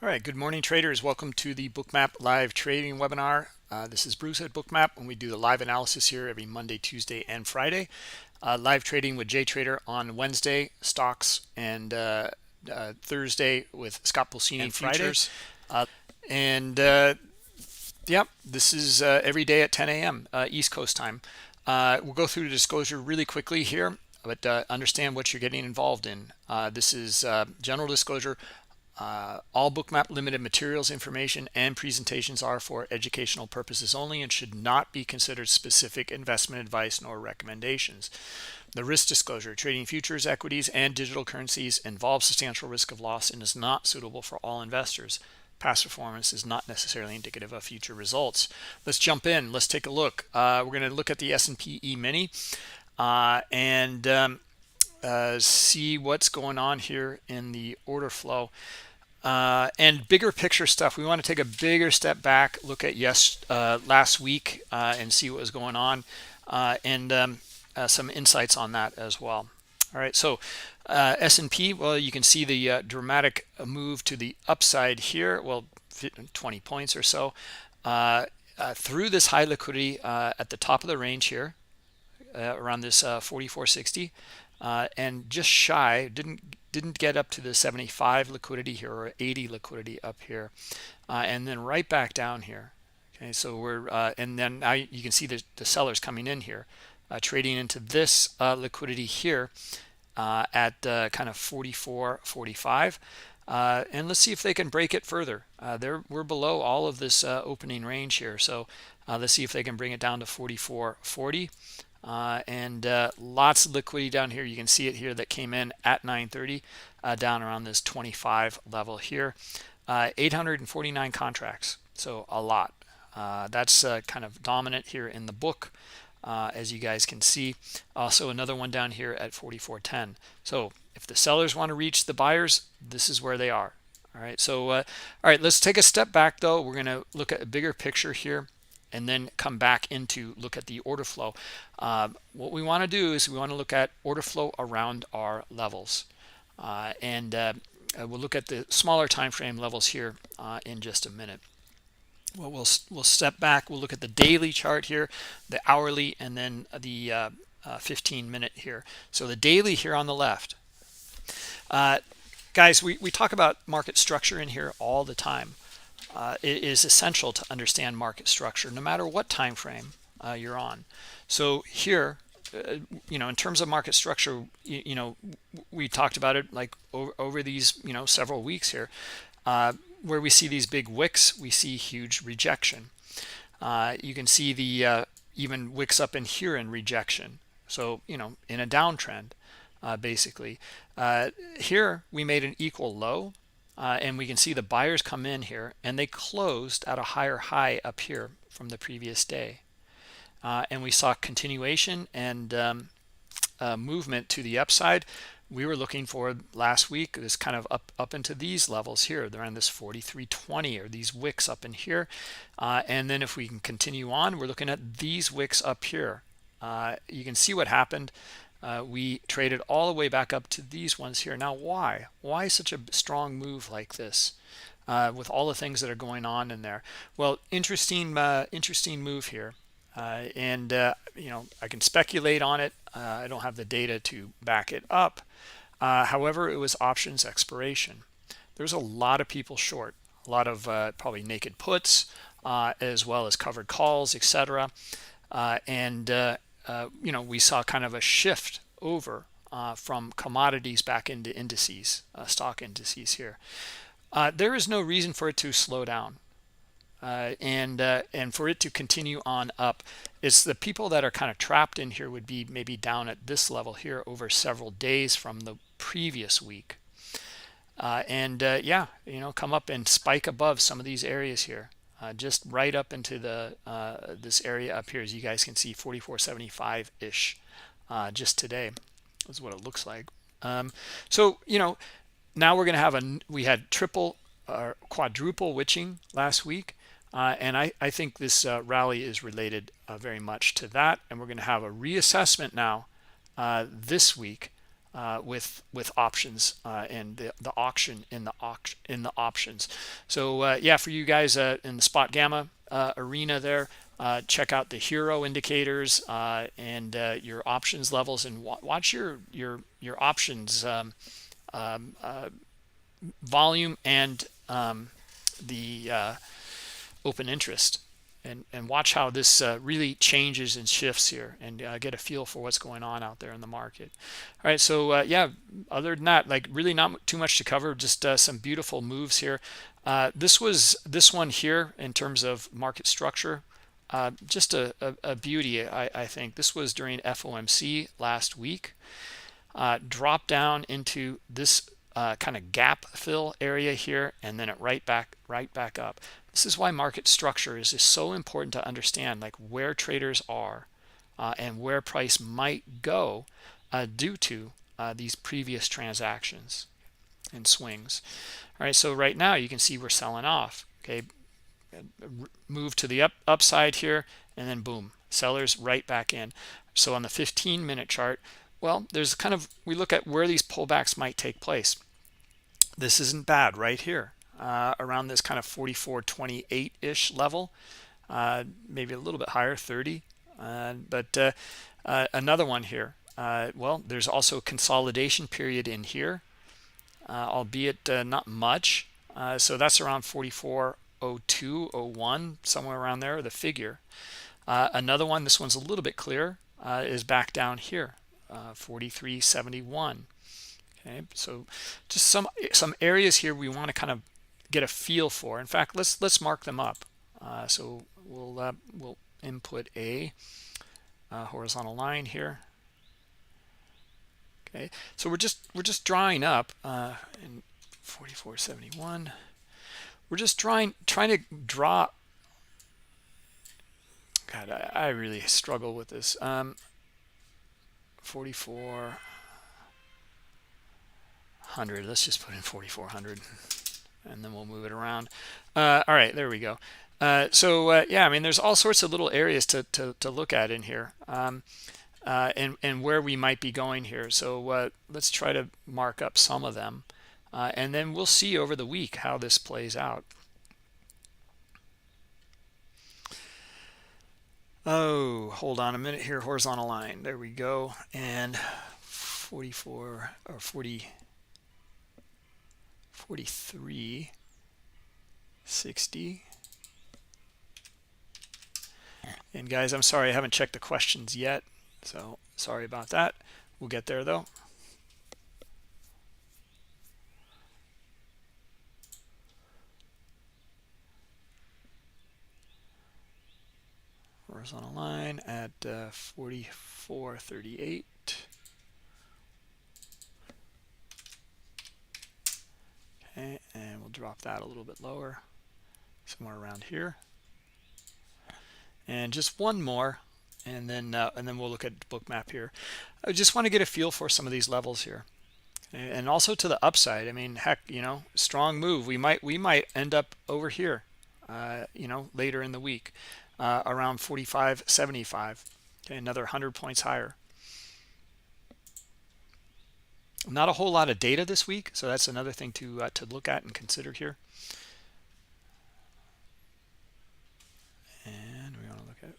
All right, good morning, traders. Welcome to the Bookmap live trading webinar. This is Bruce at Bookmap, and we do the live analysis here every Monday, Tuesday, and Friday. Live trading with JTrader on Wednesday, stocks, and Thursday with Scott Pulcini and Friday. Futures. Yep, this is every day at 10 a.m. East Coast time. We'll go through the disclosure really quickly here, but understand what you're getting involved in. This is general disclosure. All Bookmap Limited materials, information, and presentations are for educational purposes only and should not be considered specific investment advice nor recommendations. The risk disclosure: trading futures, equities, and digital currencies involves substantial risk of loss and is not suitable for all investors. Past performance is not necessarily indicative of future results. Let's jump in. Let's take a look. We're going to look at the S&P E-mini and see what's going on here in the order flow. And bigger picture stuff. We want to take a bigger step back, look at last week and see what was going on, and some insights on that as well. All right, so S&P, well, you can see the dramatic move to the upside here, well, 20 points or so, through this high liquidity at the top of the range here, around this 44.60, and just shy, didn't get up to the 75 liquidity here or 80 liquidity up here, and then right back down here. Okay, so we're and then now you can see the sellers coming in here, trading into this liquidity here at kind of 44.45, and let's see if they can break it further. We're below all of this opening range here, so let's see if they can bring it down to 44.40. And lots of liquidity down here. You can see it here that came in at 9:30, down around this 25 level here. 849 contracts, so a lot. That's kind of dominant here in the book, as you guys can see. Also another one down here at 44.10. So if the sellers want to reach the buyers, this is where they are. All right, so all right, let's take a step back though. We're going to look at a bigger picture here and then come back into look at the order flow. What we want to do is we want to look at order flow around our levels, and we'll look at the smaller time frame levels here in just a minute. Well, we'll step back. We'll look at the daily chart here, the hourly, and then the 15-minute here. So the daily here on the left. Guys, we talk about market structure in here all the time. It is essential to understand market structure no matter what time frame you're on. So here, in terms of market structure, we talked about it like over these several weeks here, where we see these big wicks, we see huge rejection. You can see the even wicks up in here in rejection, so in a downtrend, basically. Here we made an equal low. And we can see the buyers come in here and they closed at a higher high up here from the previous day, and we saw continuation and movement to the upside. We were looking for last week this kind of up into these levels here. They're on this 43.20 or these wicks up in here, and then if we can continue on, we're looking at these wicks up here. You can see what happened. We traded all the way back up to these ones here. Now, why such a strong move like this, with all the things that are going on in there? Well, interesting move here, and I can speculate on it. I don't have the data to back it up. However, it was options expiration. There's a lot of people short, a lot of probably naked puts, as well as covered calls, etc. We saw kind of a shift over from commodities back into indices, stock indices here. There is no reason for it to slow down, and for it to continue on up. It's the people that are kind of trapped in here would be maybe down at this level here over several days from the previous week, come up and spike above some of these areas here. Just right up into the this area up here, as you guys can see, 44.75 ish, just today is what it looks like. So now we're going to have we had triple or quadruple witching last week, and I think this rally is related very much to that, and we're going to have a reassessment now this week with options and the auction in the options. So yeah, for you guys in the spot gamma arena there, check out the hero indicators and your options levels, and watch your options volume and the open interest, and watch how this really changes and shifts here, and get a feel for what's going on out there in the market. All right, so yeah, other than that, like really not too much to cover, just some beautiful moves here. This one here in terms of market structure, just a beauty. I think this was during FOMC last week. Drop down into this kind of gap fill area here, and then it right back up. This is why market structure is so important to understand, like where traders are and where price might go due to these previous transactions and swings. All right, so right now you can see we're selling off. Okay, move to the upside here, and then boom, sellers right back in. So on the 15-minute chart, well, there's kind of, we look at where these pullbacks might take place. This isn't bad right here, around this kind of 44.28-ish level, maybe a little bit higher, 30. But another one here. Well, there's also a consolidation period in here, albeit not much. So that's around 44.02, 01, somewhere around there, the figure. Another one, this one's a little bit clearer, is back down here, 43.71. Okay, so just some areas here we want to kind of get a feel for. In fact, let's mark them up. So we'll input a horizontal line here. Okay, so we're just drawing up in 44.71. We're just trying to draw. God, I really struggle with this. 4400. Let's just put in 4400, and then we'll move it around. All right, there we go. So yeah, I mean, there's all sorts of little areas to look at in here, and where we might be going here. So let's try to mark up some of them, and then we'll see over the week how this plays out. Oh, hold on a minute here. Horizontal line. There we go. And 44 or 40, 43.60. And guys, I'm sorry I haven't checked the questions yet, so sorry about that. We'll get there though. Horizontal line at 44.38. Okay, and we'll drop that a little bit lower, somewhere around here. And just one more, and then we'll look at Bookmap here. I just want to get a feel for some of these levels here, and also to the upside. I mean, heck, you know, strong move. We might end up over here, you know, later in the week. Around 45.75. Okay, another 100 points higher. Not a whole lot of data this week, so that's another thing to look at and consider here. And we want to look at,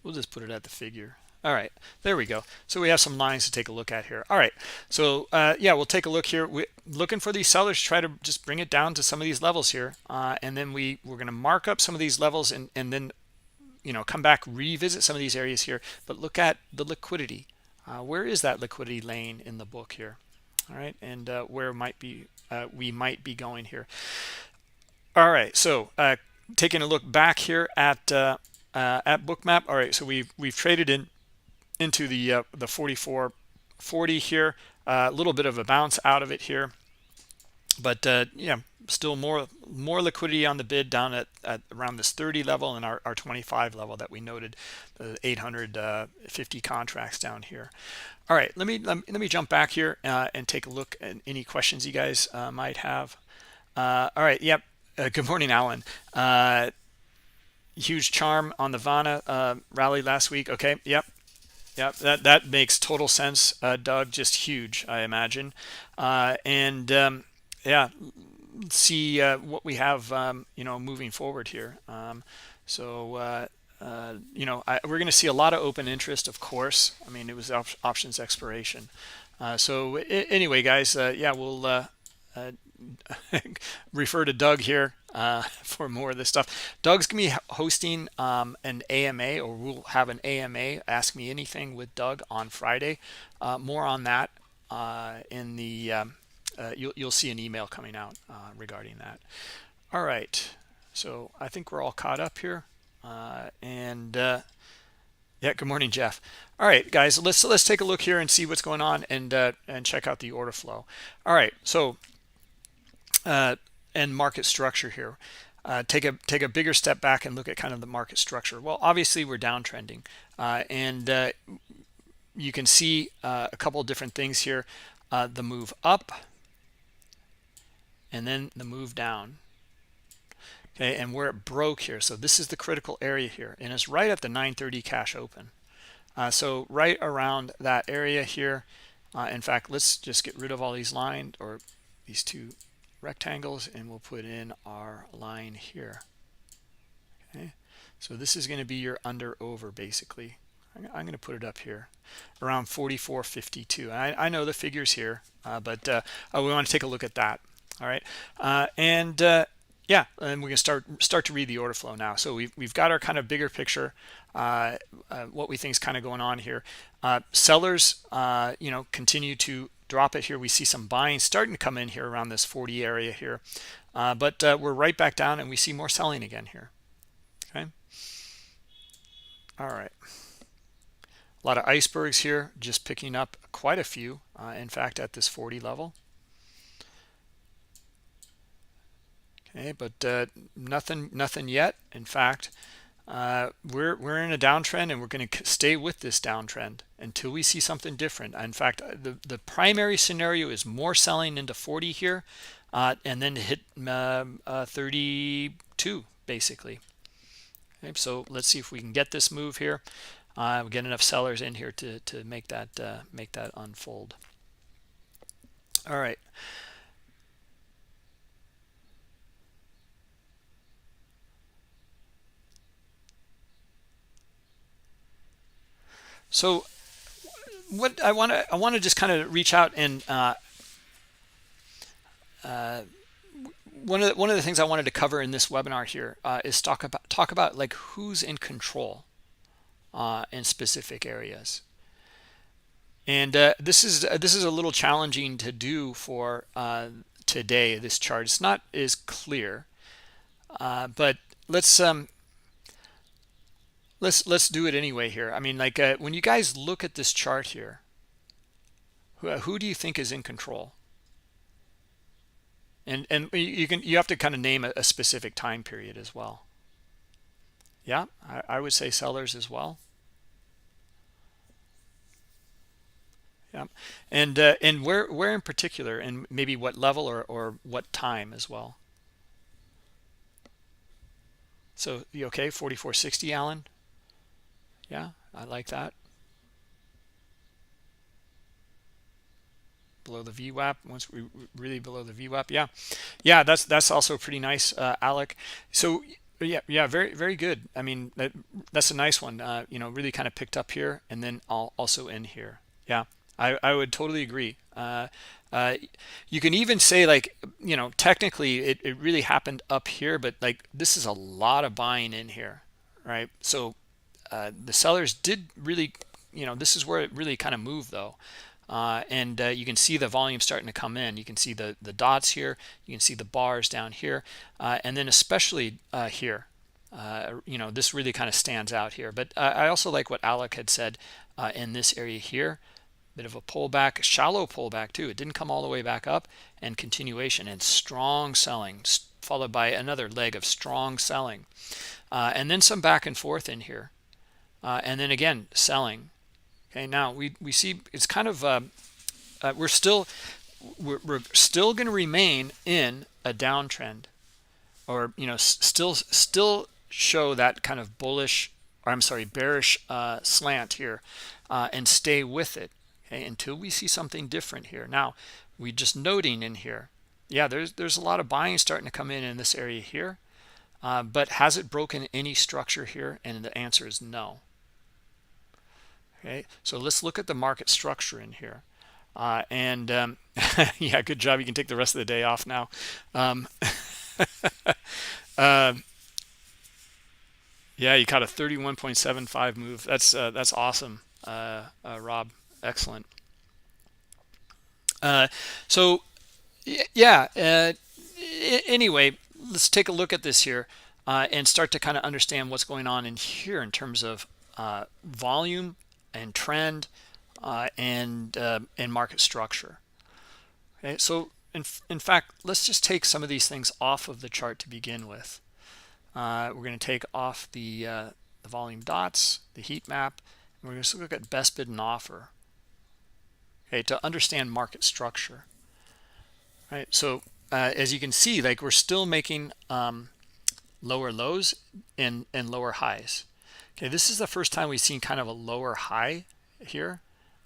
we'll just put it at the figure. All right, there we go. So we have some lines to take a look at here. All right, so yeah, we'll take a look here. We're looking for these sellers, try to just bring it down to some of these levels here, and then we're going to mark up some of these levels, and then, you know, come back, revisit some of these areas here. But look at the liquidity. Where is that liquidity lane in the book here? All right, and where might be we might be going here. All right, so taking a look back here at Bookmap. All right, so we've traded into the 44.40 here, a little bit of a bounce out of it here, but yeah, still more liquidity on the bid down at around this 30 level and our 25 level that we noted, the 850 contracts down here. All right, let me jump back here and take a look at any questions you guys might have. All right, yep. Good morning, Alan. Huge charm on the Vana rally last week. Okay, yep, yep. That makes total sense, Doug. Just huge, I imagine. And yeah, see what we have, moving forward here. We're going to see a lot of open interest, of course. I mean, it was options expiration. Anyway, guys, yeah, we'll refer to Doug here for more of this stuff. Doug's gonna be hosting an AMA, or we'll have an AMA, Ask Me Anything with Doug on Friday. More on that in the you'll see an email coming out regarding that. All right, so I think we're all caught up here, and yeah, good morning, Jeff. All right, guys, let's take a look here and see what's going on, and check out the order flow. All right, so and market structure here. Take a bigger step back and look at kind of the market structure. Well, obviously we're downtrending, and you can see a couple of different things here: the move up, and then the move down. Okay, and where it broke here. So this is the critical area here, and it's right at the 930 cash open. So right around that area here. In fact, let's just get rid of all these lines, or these two rectangles, and we'll put in our line here. Okay, so this is going to be your under over basically. I'm going to put it up here around 44.52. I know the figures here, but we want to take a look at that. All right, yeah, and we're going to start to read the order flow now. So we've got our kind of bigger picture, what we think is kind of going on here. Sellers, continue to drop it here. We see some buying starting to come in here around this 40 area here, but we're right back down, and we see more selling again here. Okay. All right. A lot of icebergs here, just picking up quite a few. In fact, at this 40 level. Okay, but nothing yet. In fact, we're in a downtrend, and we're going to stay with this downtrend until we see something different. In fact, the primary scenario is more selling into 40 here, and then to hit 32 basically. Okay, so let's see if we can get this move here. We get enough sellers in here to make that unfold. All right. So what I want to just kind of reach out and one of the things I wanted to cover in this webinar here is talk about like who's in control in specific areas. And this is a little challenging to do for today. This chart, it's not as clear, but let's do it anyway here. I mean, like when you guys look at this chart here, who do you think is in control? And you have to kind of name a specific time period as well. Yeah, I would say sellers as well. Yeah, and where in particular, and maybe what level or what time as well. So you okay? 44.60, Alan. Yeah, I like that. Below the VWAP, once we really below the VWAP. Yeah, that's also pretty nice, Alec. So yeah, very good. I mean, that's a nice one. Really kind of picked up here, and then also in here. Yeah, I would totally agree. You can even say, like, technically it really happened up here, but like this is a lot of buying in here, right? So the sellers did really, this is where it really kind of moved though. And you can see the volume starting to come in. You can see the dots here. You can see the bars down here, and then especially here. This really kind of stands out here. But I also like what Alec had said in this area here. Bit of a pullback, shallow pullback too. It didn't come all the way back up, and continuation and strong selling, followed by another leg of strong selling, and then some back and forth in here, and then again selling. Okay, now we see it's kind of we're still going to remain in a downtrend. or still show that kind of bullish, or I'm sorry, bearish slant here, and stay with it, okay, until we see something different here. Now, we just noting in here, yeah, there's a lot of buying starting to come in this area here, but has it broken any structure here? And the answer is no. Okay, so let's look at the market structure in here. Yeah, good job. You can take the rest of the day off now. uh, yeah, you caught a 31.75 move. That's awesome, Rob. Excellent. So yeah. Anyway, let's take a look at this here and start to kind of understand what's going on in here in terms of volume and trend and market structure. Okay, so in fact, let's just take some of these things off of the chart to begin with. We're going to take off the volume dots, the heat map, and we're going to look at best bid and offer, okay, to understand market structure. Right, so as you can see, like, we're still making lower lows and lower highs. Okay, this is the first time we've seen kind of a lower high here,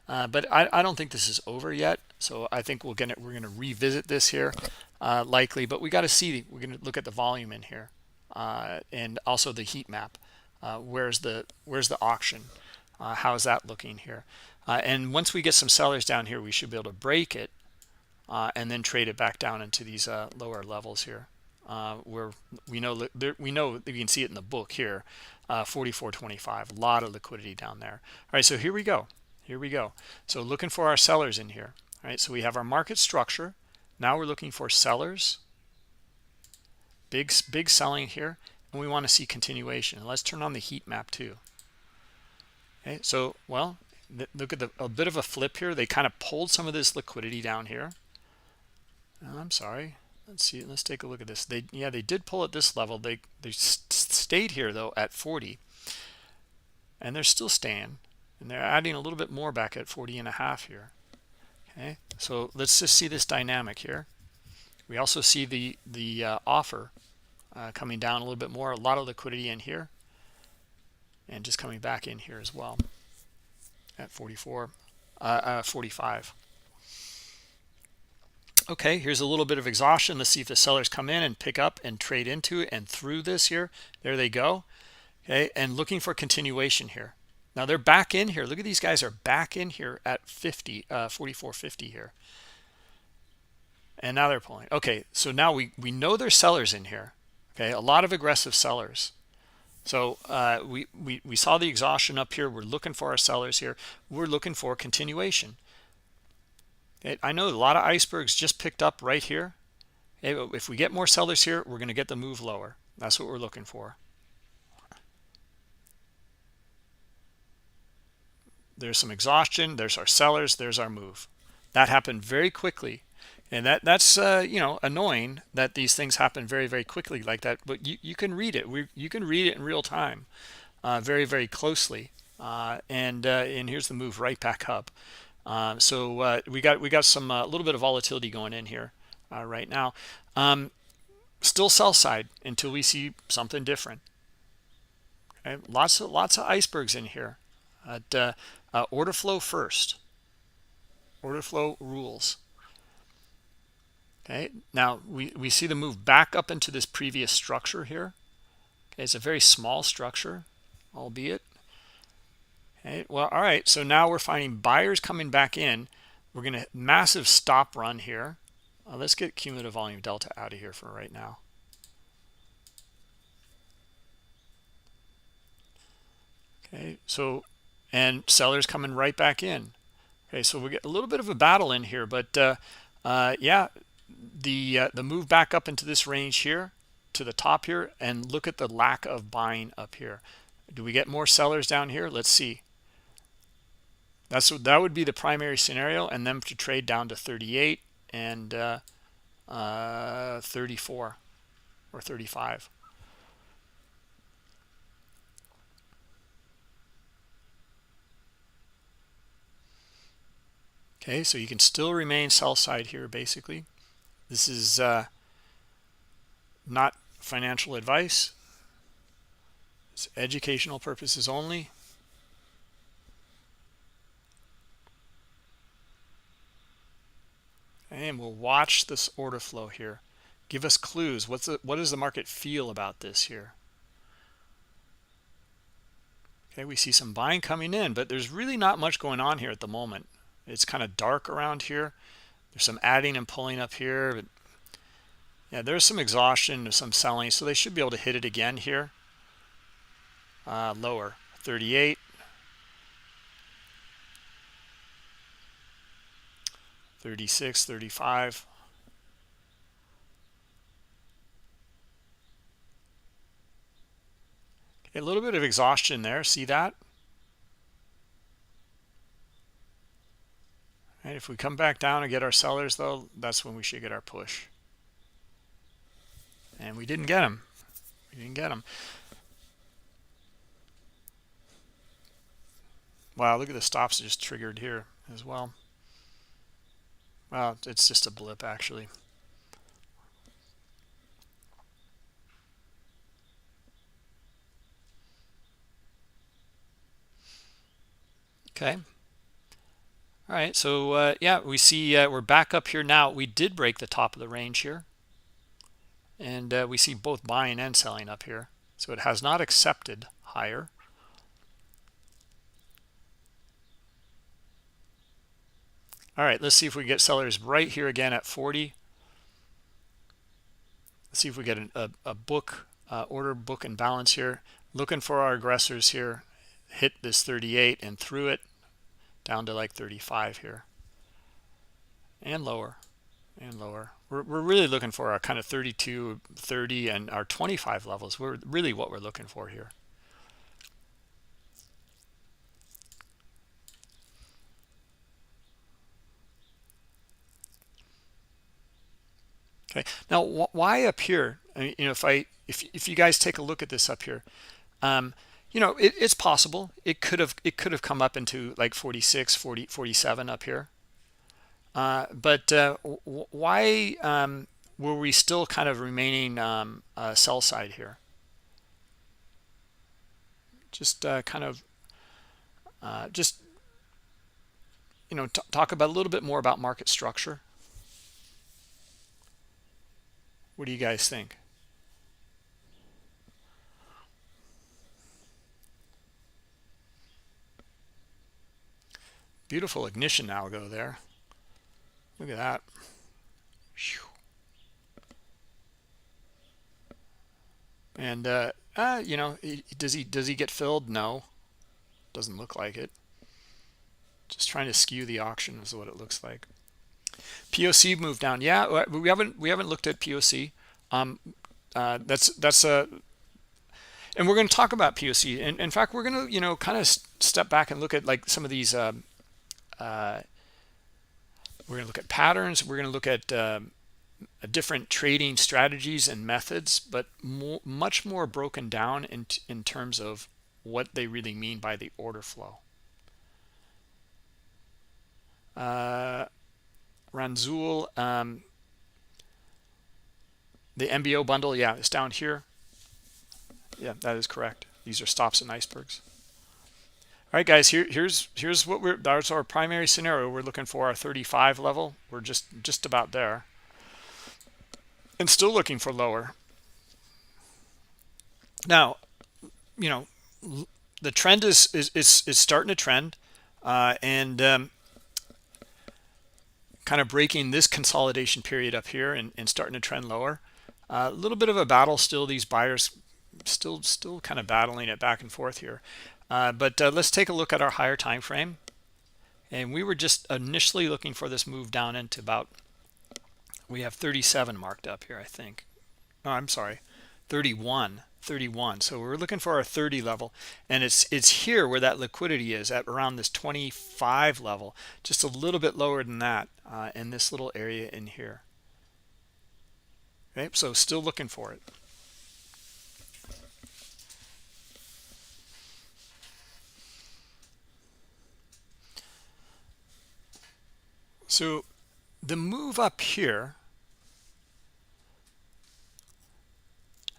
but I don't think this is over yet. So I think we're gonna revisit this here likely, but we got to see. We're gonna look at the volume in here and also the heat map. Where's the auction? How is that looking here? And once we get some sellers down here, we should be able to break it and then trade it back down into these lower levels here, where we know you can see it in the book here, 44.25. A lot of liquidity down there. All right, so here we go. So looking for our sellers in here. All right, so we have our market structure. Now we're looking for sellers. Big selling here, and we want to see continuation. Let's turn on the heat map too. Okay, so well, look at a bit of a flip here. They kind of pulled some of this liquidity down here. I'm sorry. Let's see. Let's take a look at this. They did pull at this level. They stayed here though at 40, and they're still staying, and they're adding a little bit more back at 40.5 here. Okay, so let's just see this dynamic here. We also see the offer coming down a little bit more. A lot of liquidity in here, and just coming back in here as well at 45. Okay, here's a little bit of exhaustion. Let's see if the sellers come in and pick up and trade into it and through this here. There they go. Okay, and looking for continuation here. Now they're back in here. Look at these guys are back in here at 44.50 here. And now they're pulling. Okay, so now we know there's sellers in here. Okay, a lot of aggressive sellers. So we saw the exhaustion up here. We're looking for our sellers here. We're looking for continuation. I know a lot of icebergs just picked up right here. If we get more sellers here, we're going to get the move lower. That's what we're looking for. There's some exhaustion. There's our sellers. There's our move. That happened very quickly, and that's annoying that these things happen very, very quickly like that. But you can read it. You can read it in real time, very, very closely. And here's the move right back up. So we got some a little bit of volatility going in here right now. Still sell side until we see something different. Okay? Lots of icebergs in here. Order flow first. Order flow rules. Okay. Now we see the move back up into this previous structure here. Okay, it's a very small structure, albeit. Okay, well, all right, so now we're finding buyers coming back in. We're going to massive stop run here. Let's get cumulative volume delta out of here for right now. Okay, so, and sellers coming right back in. Okay, so we get a little bit of a battle in here, but yeah, the move back up into this range here to the top here, and look at the lack of buying up here. Do we get more sellers down here? Let's see. That would be the primary scenario, and then to trade down to 38 and 34 or 35. Okay, so you can still remain sell side here basically. This is not financial advice. It's educational purposes only. And we'll watch this order flow here. Give us clues. What does the market feel about this here? Okay, we see some buying coming in, but there's really not much going on here at the moment. It's kind of dark around here. There's some adding and pulling up here, but yeah, there's some exhaustion, there's some selling, so they should be able to hit it again here. Lower, 38, 36, 35. Okay, a little bit of exhaustion there, see that? And if we come back down and get our sellers, though, that's when we should get our push. And we didn't get them. We didn't get them. Wow, look at the stops just triggered here as well. Well, it's just a blip, actually. Okay. All right, so yeah, we see we're back up here now. We did break the top of the range here. And we see both buying and selling up here. So it has not accepted higher. All right, let's see if we get sellers right here again at 40. Let's see if we get a book, order book and balance here. Looking for our aggressors here. Hit this 38 and through it down to like 35 here. And lower. And lower. We're really looking for our kind of 32, 30, and our 25 levels. We're really what we're looking for here. Okay, now why up here? I mean, you know, if you guys take a look at this up here, you know, it's possible it could have come up into like 46, 40, 47 up here. But why were we still kind of remaining sell side here? Just kind of just, you know, talk about a little bit more about market structure. What do you guys think? Beautiful ignition algo there. Look at that. And you know, does he get filled? No, doesn't look like it. Just trying to skew the auction is what it looks like. POC moved down. Yeah, we haven't looked at POC. That's a, and we're going to talk about POC. And in fact, we're going to, you know, kind of step back and look at like some of these. We're going to look at patterns. We're going to look at different trading strategies and methods, but much more broken down in terms of what they really mean by the order flow. Ranzul, the MBO bundle, yeah, it's down here. Yeah, that is correct. These are stops and icebergs. All right, guys, here's what that's our primary scenario. We're looking for our 35 level. We're just about there, and still looking for lower. Now, you know, the trend is starting to trend, and kind of breaking this consolidation period up here and starting to trend lower. A little bit of a battle still. These buyers still kind of battling it back and forth here. But let's take a look at our higher time frame. And we were just initially looking for this move down into about, we have 37 marked up here, I think. Oh, I'm sorry, 31. So we're looking for our 30 level, and it's here where that liquidity is at around this 25 level, just a little bit lower than that in this little area in here. Okay, so still looking for it. So the move up here,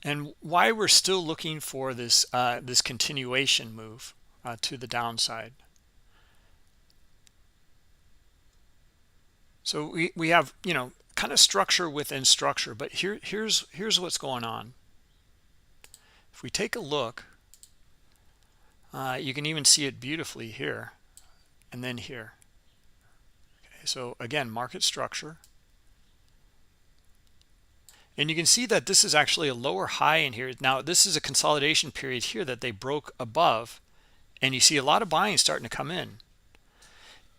And why we're still looking for this this continuation move to the downside. So we have, you know, kind of structure within structure, but here's what's going on. If we take a look, you can even see it beautifully here and then here. Okay, so again, market structure. And you can see that this is actually a lower high in here. Now, this is a consolidation period here that they broke above, and you see a lot of buying starting to come in.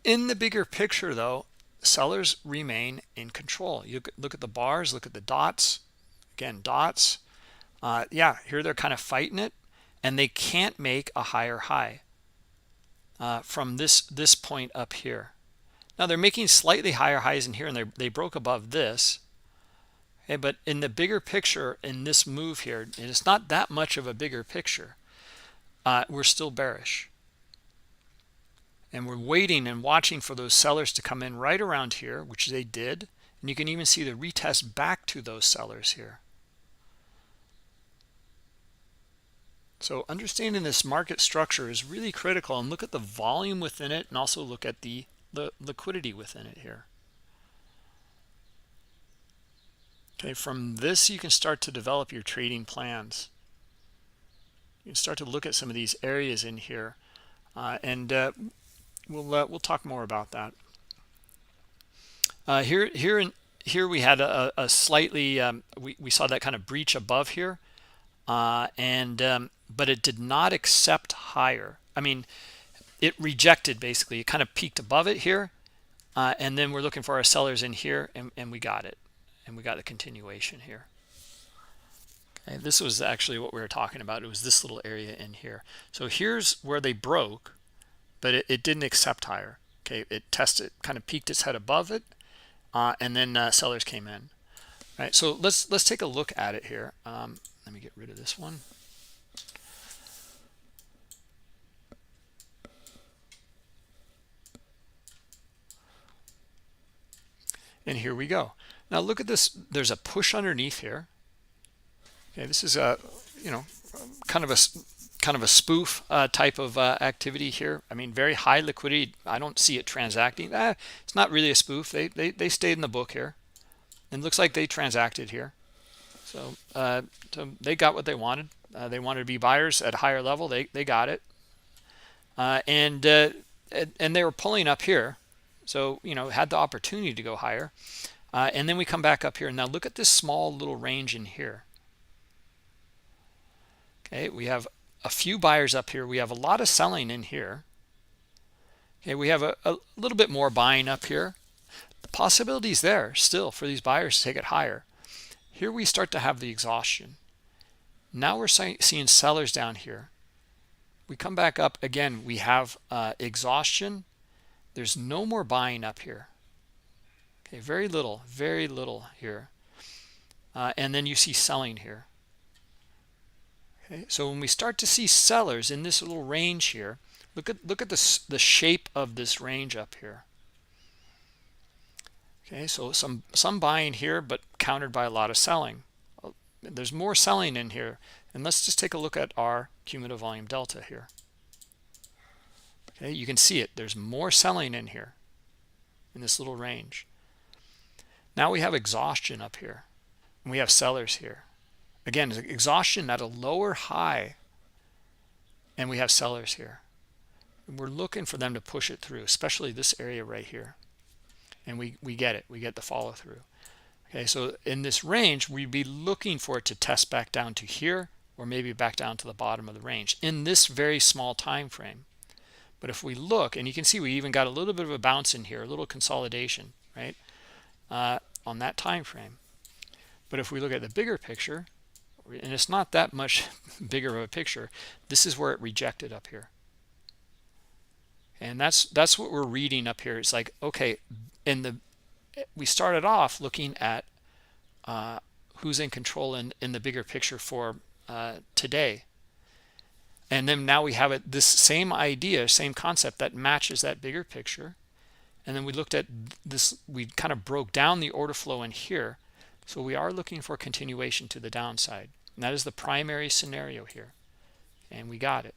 In the bigger picture, though, sellers remain in control. You look at the bars, look at the dots. Again, dots. Yeah, here they're kind of fighting it, and they can't make a higher high from this point up here. Now, they're making slightly higher highs in here, and they broke above this. Okay, but in the bigger picture, in this move here, and it's not that much of a bigger picture, we're still bearish. And we're waiting and watching for those sellers to come in right around here, which they did. And you can even see the retest back to those sellers here. So understanding this market structure is really critical. And look at the volume within it, and also look at the liquidity within it here. Okay, from this you can start to develop your trading plans. You can start to look at some of these areas in here, and we'll talk more about that. Here we had a slightly we saw that kind of breach above here, but it did not accept higher. I mean, it rejected basically. It kind of peaked above it here, and then we're looking for our sellers in here, and we got it. And we got a continuation here. Okay, this was actually what we were talking about. It was this little area in here. So here's where they broke, but it didn't accept higher. Okay, it tested, kind of peaked its head above it, and then sellers came in. All right, so let's take a look at it here. Let me get rid of this one. And here we go. Now look at this. There's a push underneath here. Okay, this is a, you know, kind of a spoof type of activity here. I mean, very high liquidity. I don't see it transacting. It's not really a spoof. They stayed in the book here. It looks like they transacted here. So they got what they wanted. They wanted to be buyers at a higher level. They got it. And they were pulling up here. So, you know, had the opportunity to go higher. And then we come back up here. Now look at this small little range in here. Okay, we have a few buyers up here. We have a lot of selling in here. Okay, we have a little bit more buying up here. The possibility is there still for these buyers to take it higher. Here we start to have the exhaustion. Now we're seeing sellers down here. We come back up again. We have exhaustion. There's no more buying up here. Okay, very little here. And then you see selling here. Okay, so when we start to see sellers in this little range here, look at the shape of this range up here. Okay, so some buying here, but countered by a lot of selling. There's more selling in here. And let's just take a look at our cumulative volume delta here. Okay, you can see it. There's more selling in here in this little range. Now we have exhaustion up here, and we have sellers here. Again, exhaustion at a lower high, and we have sellers here. And we're looking for them to push it through, especially this area right here. And we get it. We get the follow through. Okay, so in this range, we'd be looking for it to test back down to here, or maybe back down to the bottom of the range in this very small time frame. But if we look, and you can see we even got a little bit of a bounce in here, a little consolidation, right, on that time frame. But if we look at the bigger picture, and it's not that much bigger of a picture, this is where it rejected up here. And that's what we're reading up here. It's like, okay, we started off looking at who's in control in the bigger picture for today. And then now we have this same idea, same concept that matches that bigger picture. And then we looked at this, we kind of broke down the order flow in here. So we are looking for continuation to the downside. And that is the primary scenario here, and we got it.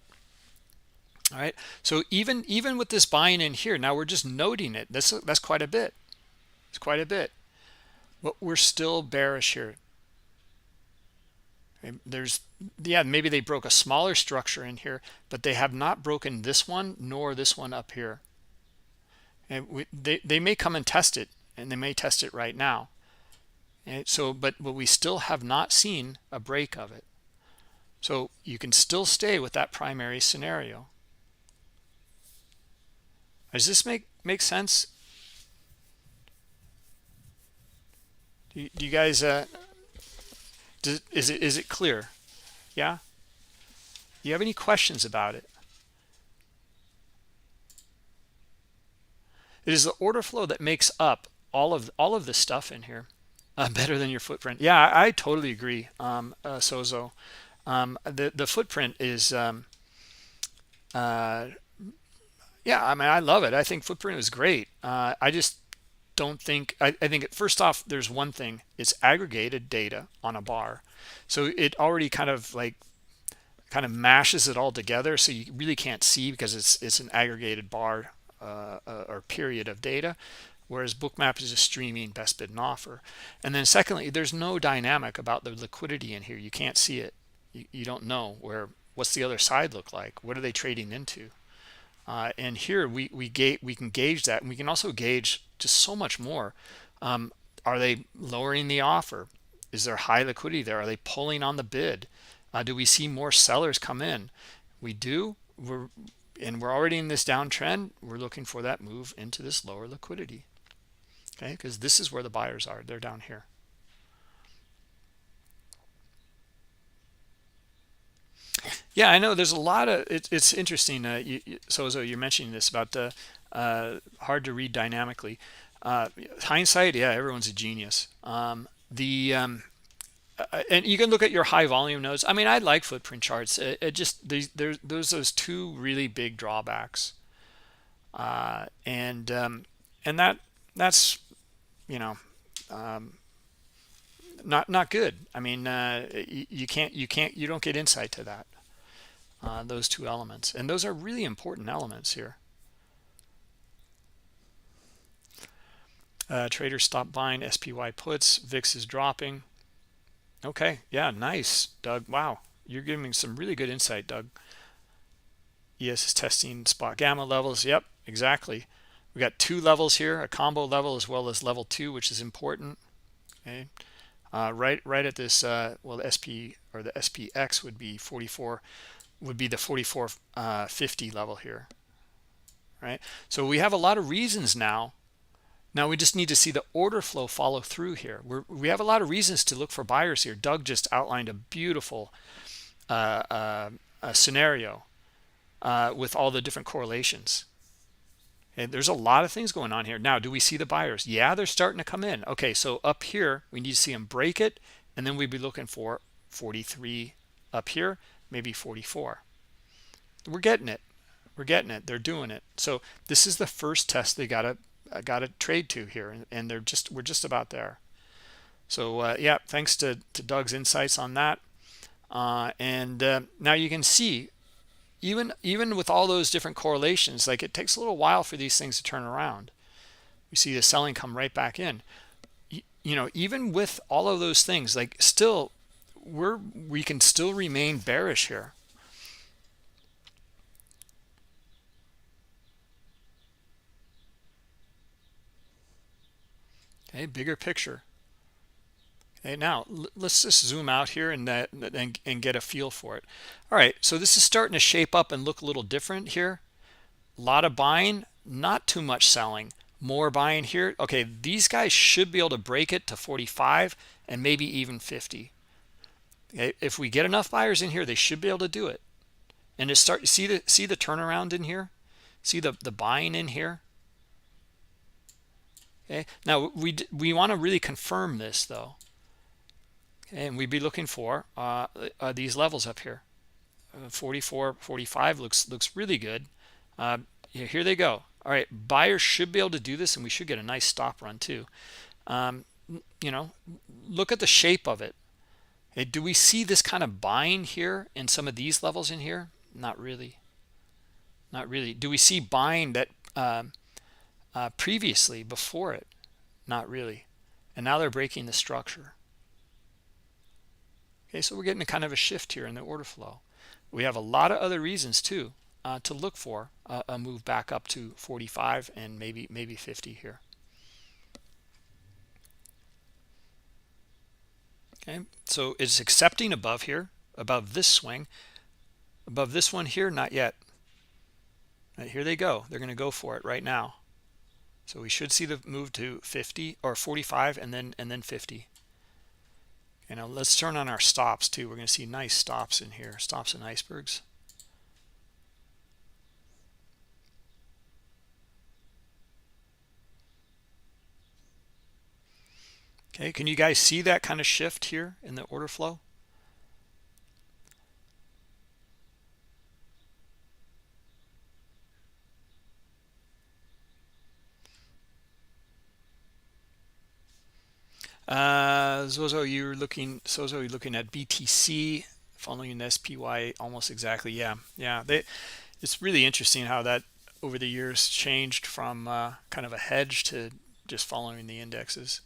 All right, so even with this buying in here, now we're just noting it. That's quite a bit. It's quite a bit, but we're still bearish here. There's, yeah, maybe they broke a smaller structure in here, but they have not broken this one nor this one up here. And they may come and test it, and they may test it right now. And so, but we still have not seen a break of it. So you can still stay with that primary scenario. Does this make sense? Do you guys is it clear? Yeah. Do you have any questions about it? It is the order flow that makes up all of this stuff in here, better than your footprint. Yeah, I totally agree, Sozo. The footprint is yeah, I mean, I love it. I think footprint is great. I just don't think, I think first off, there's one thing. It's aggregated data on a bar, so it already kind of mashes it all together, so you really can't see because it's an aggregated bar or period of data, whereas Bookmap is just streaming best bid and offer. And then secondly, there's no dynamic about the liquidity in here. You can't see it. You don't know what's the other side look like. What are they trading into? And here we can gauge that, and we can also gauge just so much more. Are they lowering the offer? Is there high liquidity there? Are they pulling on the bid? Do we see more sellers come in? We do. We're already in this downtrend. We're looking for that move into this lower liquidity, okay? Because this is where the buyers are. They're down here. Yeah, I know there's a lot of it's interesting. So you're mentioning this about the hard to read dynamically. Hindsight, yeah, everyone's a genius. And you can look at your high volume nodes. I mean, I like footprint charts. It just there's those two really big drawbacks, and that's not good. I mean, you don't get insight to that. Those two elements, and those are really important elements here. Traders stop buying SPY puts. VIX is dropping. Okay, yeah, nice, Doug. Wow, you're giving me some really good insight, Doug. ES is testing spot gamma levels. Yep, exactly. We got two levels here, a combo level as well as level 2, which is important. Okay, right at this. Well, the SP or the SPX would be 44. Would be the 4450 level here, right? So we have a lot of reasons now. Now we just need to see the order flow follow through here. We have a lot of reasons to look for buyers here. Doug just outlined a beautiful scenario with all the different correlations. And there's a lot of things going on here. Now, do we see the buyers? Yeah, they're starting to come in. Okay, so up here, we need to see them break it, and then we'd be looking for 43 up here, maybe 44. We're getting it. We're getting it. They're doing it. So this is the first test they gotta trade to here, and we're just about there. So yeah, thanks to Doug's insights on that. Now you can see, even with all those different correlations, like it takes a little while for these things to turn around. We see the selling come right back in. Even with all of those things, like still we can still remain bearish here. Okay, bigger picture. Okay, now let's just zoom out here and get a feel for it. All right, so this is starting to shape up and look a little different here. A lot of buying, not too much selling. More buying here. Okay, these guys should be able to break it to 45 and maybe even 50. Okay, if we get enough buyers in here, they should be able to do it. And to start, see the turnaround in here. See the buying in here. Okay, now we want to really confirm this though. Okay, and we'd be looking for these levels up here. 44, 45 looks really good. Here they go. All right, buyers should be able to do this, and we should get a nice stop run too. Look at the shape of it. Okay, do we see this kind of buying here in some of these levels in here? Not really. Not really. Do we see buying that previously before it? Not really. And now they're breaking the structure. Okay, so we're getting a kind of a shift here in the order flow. We have a lot of other reasons too to look for a move back up to 45 and maybe 50 here. Okay, so it's accepting above here, above this swing, above this one here, not yet. Right, here they go. They're going to go for it right now. So we should see the move to 50 or 45 and then 50. And now let's turn on our stops too. We're going to see nice stops in here, stops and icebergs. Okay, can you guys see that kind of shift here in the order flow? Zozo, you're looking at BTC following an SPY almost exactly. Yeah. It's really interesting how that over the years changed from kind of a hedge to just following the indexes.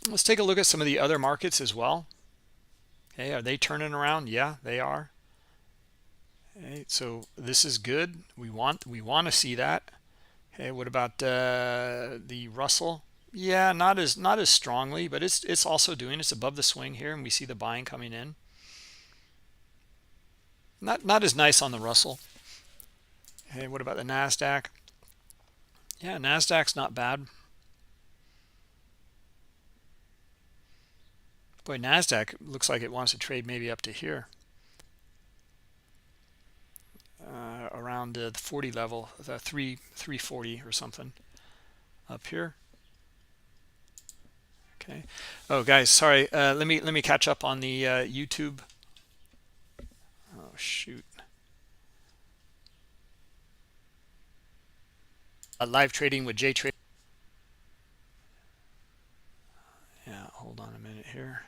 Let's take a look at some of the other markets as well. Okay, are they turning around? Yeah, they are. Okay, so this is good. We want to see that. Okay, what about the Russell? Yeah, not as strongly, but it's also doing. It's above the swing here, and we see the buying coming in. Not as nice on the Russell. Okay, what about the Nasdaq? Yeah, Nasdaq's not bad. Boy, Nasdaq looks like it wants to trade maybe up to here, around the 40 level, the 340 or something up here. Okay. Oh, guys, sorry. Let me catch up on the YouTube. Oh shoot. Live trading with JTrade. Yeah, hold on a minute here.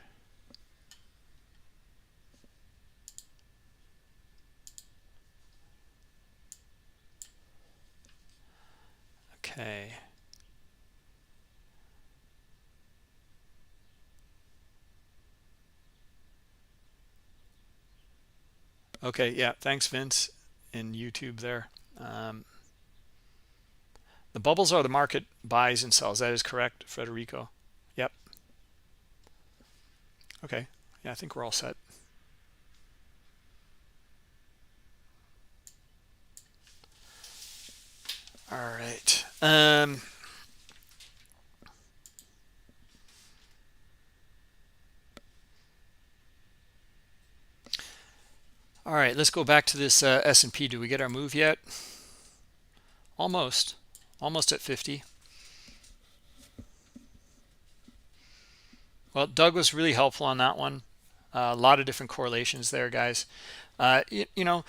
Okay. Okay, yeah, thanks Vince in YouTube there. The bubbles are the market buys and sells. That is correct, Federico. Yep. Okay. Yeah, I think we're all set. All right. All right, let's go back to this S&P. Do we get our move yet? Almost at 50. Well, Doug was really helpful on that one. A lot of different correlations there, guys. You know,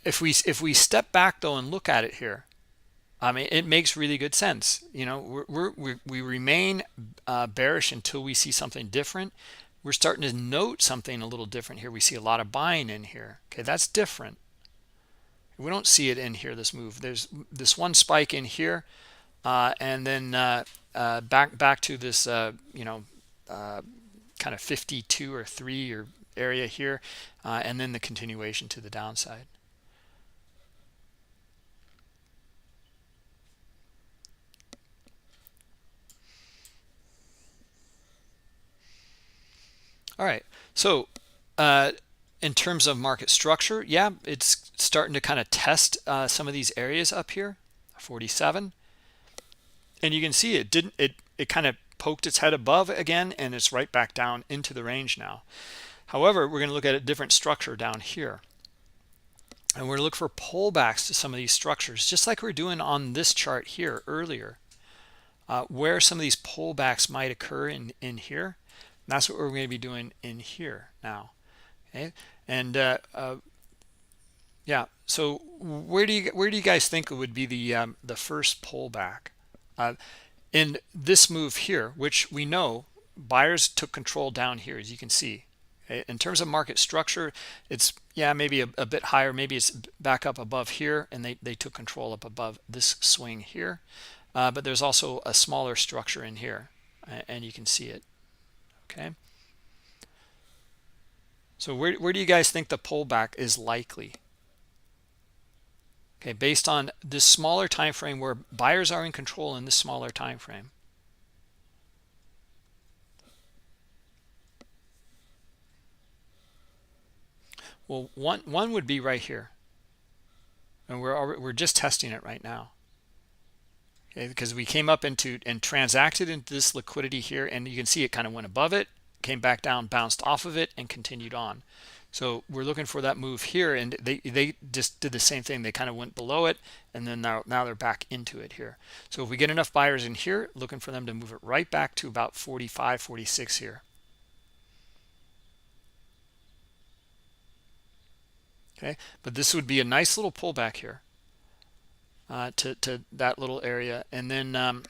if we step back though and look at it here, I mean, it makes really good sense. You know, we remain bearish until we see something different. We're starting to note something a little different here. We see a lot of buying in here. Okay, that's different. We don't see it in here, this move. There's this one spike in here, and then back to this, kind of 52 or 3 or area here, and then the continuation to the downside. All right, so in terms of market structure, yeah, it's starting to kind of test some of these areas up here, 47, and you can see it kind of poked its head above again, and it's right back down into the range now. However, we're going to look at a different structure down here, and we're going to look for pullbacks to some of these structures, just like we're doing on this chart here earlier, where some of these pullbacks might occur in here. That's what we're going to be doing in here now. Okay, and Yeah. So where do you guys think it would be the first pullback? Uh, in this move here, which we know buyers took control down here, as you can see. Okay? In terms of market structure, it's, yeah, maybe a bit higher. Maybe it's back up above here, and they took control up above this swing here. But there's also a smaller structure in here, and you can see it. Okay. So where do you guys think the pullback is likely? Okay, based on this smaller time frame where buyers are in control in this smaller time frame. Well, one would be right here, and we're just testing it right now. Okay, because we came up into and transacted into this liquidity here, and you can see it kind of went above it, came back down, bounced off of it, and continued on. So we're looking for that move here, and they just did the same thing. They kind of went below it, and then now they're back into it here. So if we get enough buyers in here, looking for them to move it right back to about 45, 46 here. Okay, but this would be a nice little pullback here to that little area, and then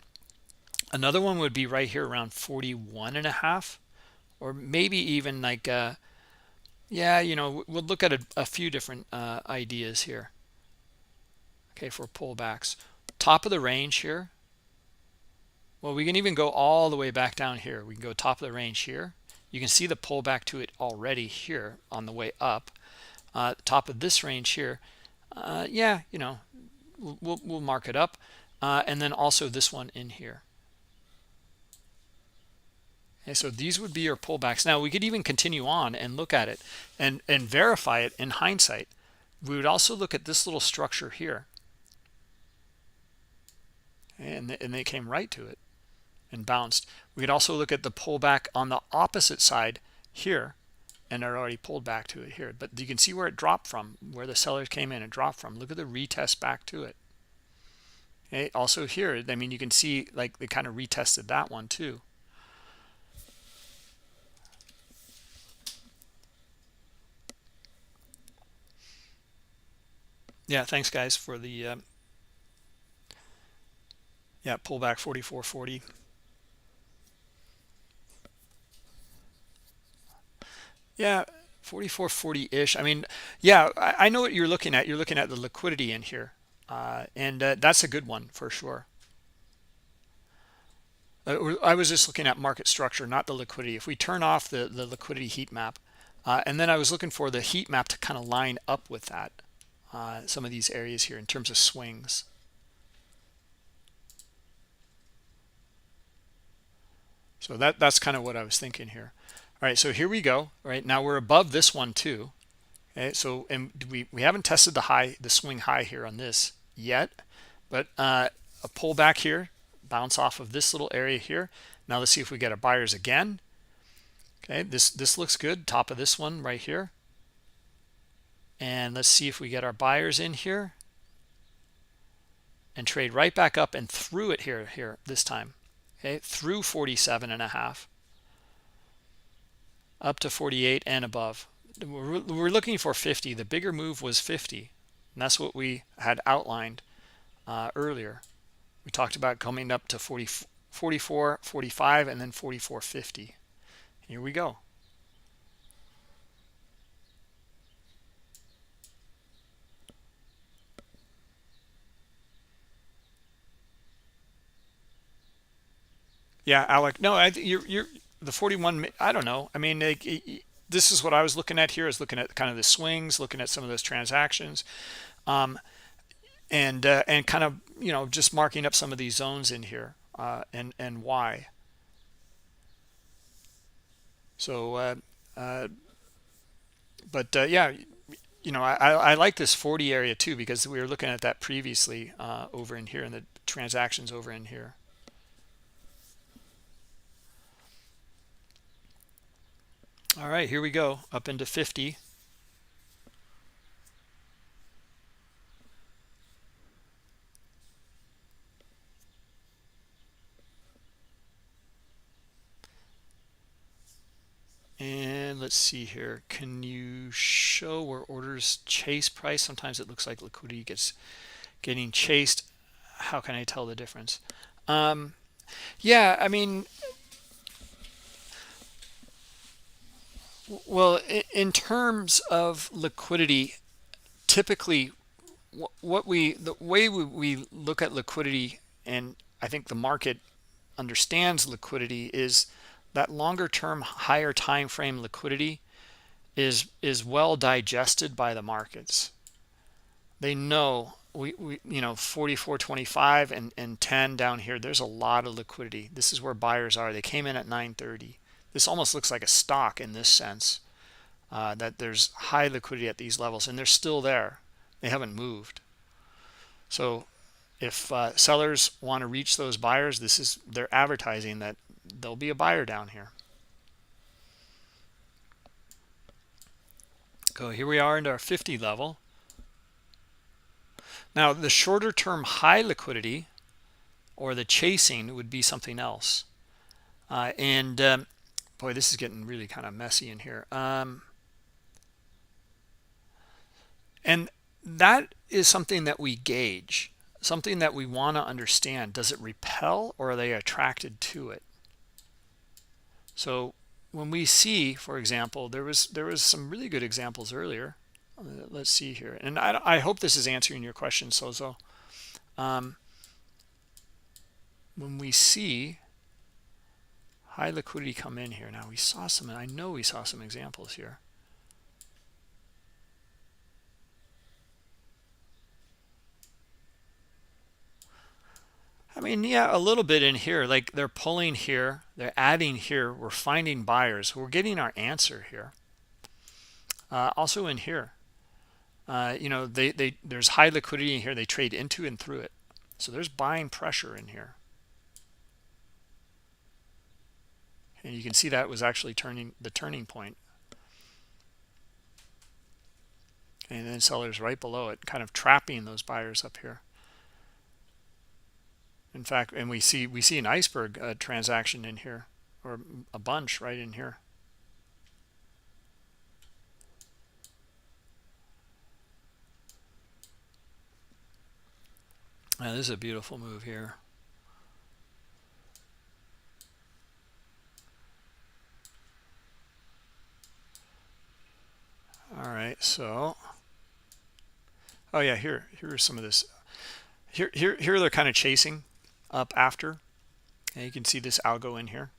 another one would be right here around 41 and a half, or maybe even like yeah, we'll look at a few different ideas here. Okay, for pullbacks, top of the range here. Well, we can even go all the way back down here. We can go top of the range here. You can see the pullback to it already here on the way up. Top of this range here, yeah, we'll mark it up, and then also this one in here. Okay, so these would be your pullbacks. Now we could even continue on and look at it and verify it in hindsight. We would also look at this little structure here, and they came right to it and bounced. We could also look at the pullback on the opposite side here, and they're already pulled back to it here. But you can see where it dropped from, where the sellers came in and dropped from. Look at the retest back to it. Okay, also here, I mean, you can see like they kind of retested that one too. Yeah, thanks guys for the yeah, pullback 44.40. Yeah, 44.40-ish. I mean, yeah, I know what you're looking at. You're looking at the liquidity in here, and that's a good one for sure. I was just looking at market structure, not the liquidity. If we turn off the liquidity heat map, and then I was looking for the heat map to kind of line up with that, some of these areas here in terms of swings. So that's kind of what I was thinking here. All right, so here we go. All right, now we're above this one too. Okay, so and we haven't tested the swing high here on this yet, but a pullback here, bounce off of this little area here. Now let's see if we get our buyers again. Okay, this looks good. Top of this one right here, and let's see if we get our buyers in here and trade right back up and through it here this time. Okay, through 47 and a half up to 48 and above. We're looking for 50. The bigger move was 50, and that's what we had outlined earlier. We talked about coming up to 40, 44, 45, and then 44.50. Here we go. Yeah, Alec. No, you're the 41. I don't know. I mean, this is what I was looking at here. Is looking at kind of the swings, looking at some of those transactions, and kind of just marking up some of these zones in here, and why. So, but yeah, I like this 40 area too, because we were looking at that previously over in here, and the transactions over in here. All right, here we go up into 50. And let's see here. Can you show where orders chase price? Sometimes it looks like liquidity getting chased. How can I tell the difference? Yeah, I mean, well, in terms of liquidity, typically the way we look at liquidity, and I think the market understands liquidity, is that longer term, higher time frame liquidity is well digested by the markets. They know we 44.25 and 10 down here, there's a lot of liquidity. This is where buyers are. They came in at 9:30. This almost looks like a stock in this sense, that there's high liquidity at these levels, and they're still there. They haven't moved. So if sellers want to reach those buyers, they're advertising that there'll be a buyer down here. So here we are into our 50 level. Now the shorter term high liquidity or the chasing would be something else. Boy, this is getting really kind of messy in here. And that is something that we gauge, something that we want to understand. Does it repel or are they attracted to it? So when we see, for example, there was some really good examples earlier. Let's see here, and I hope this is answering your question, Sozo. When we see high liquidity come in here, now I know we saw some examples here. I mean, yeah, a little bit in here, like they're pulling here, they're adding here, we're finding buyers, we're getting our answer here. Also in here, there's high liquidity in here, they trade into and through it, so there's buying pressure in here, and you can see that was actually the turning point, and then sellers right below it, kind of trapping those buyers up here. In fact, and we see an iceberg transaction in here, or a bunch right in here. Now, this is a beautiful move here. All right, so here's some of this. Here they're kind of chasing up after, and you can see this algo in here.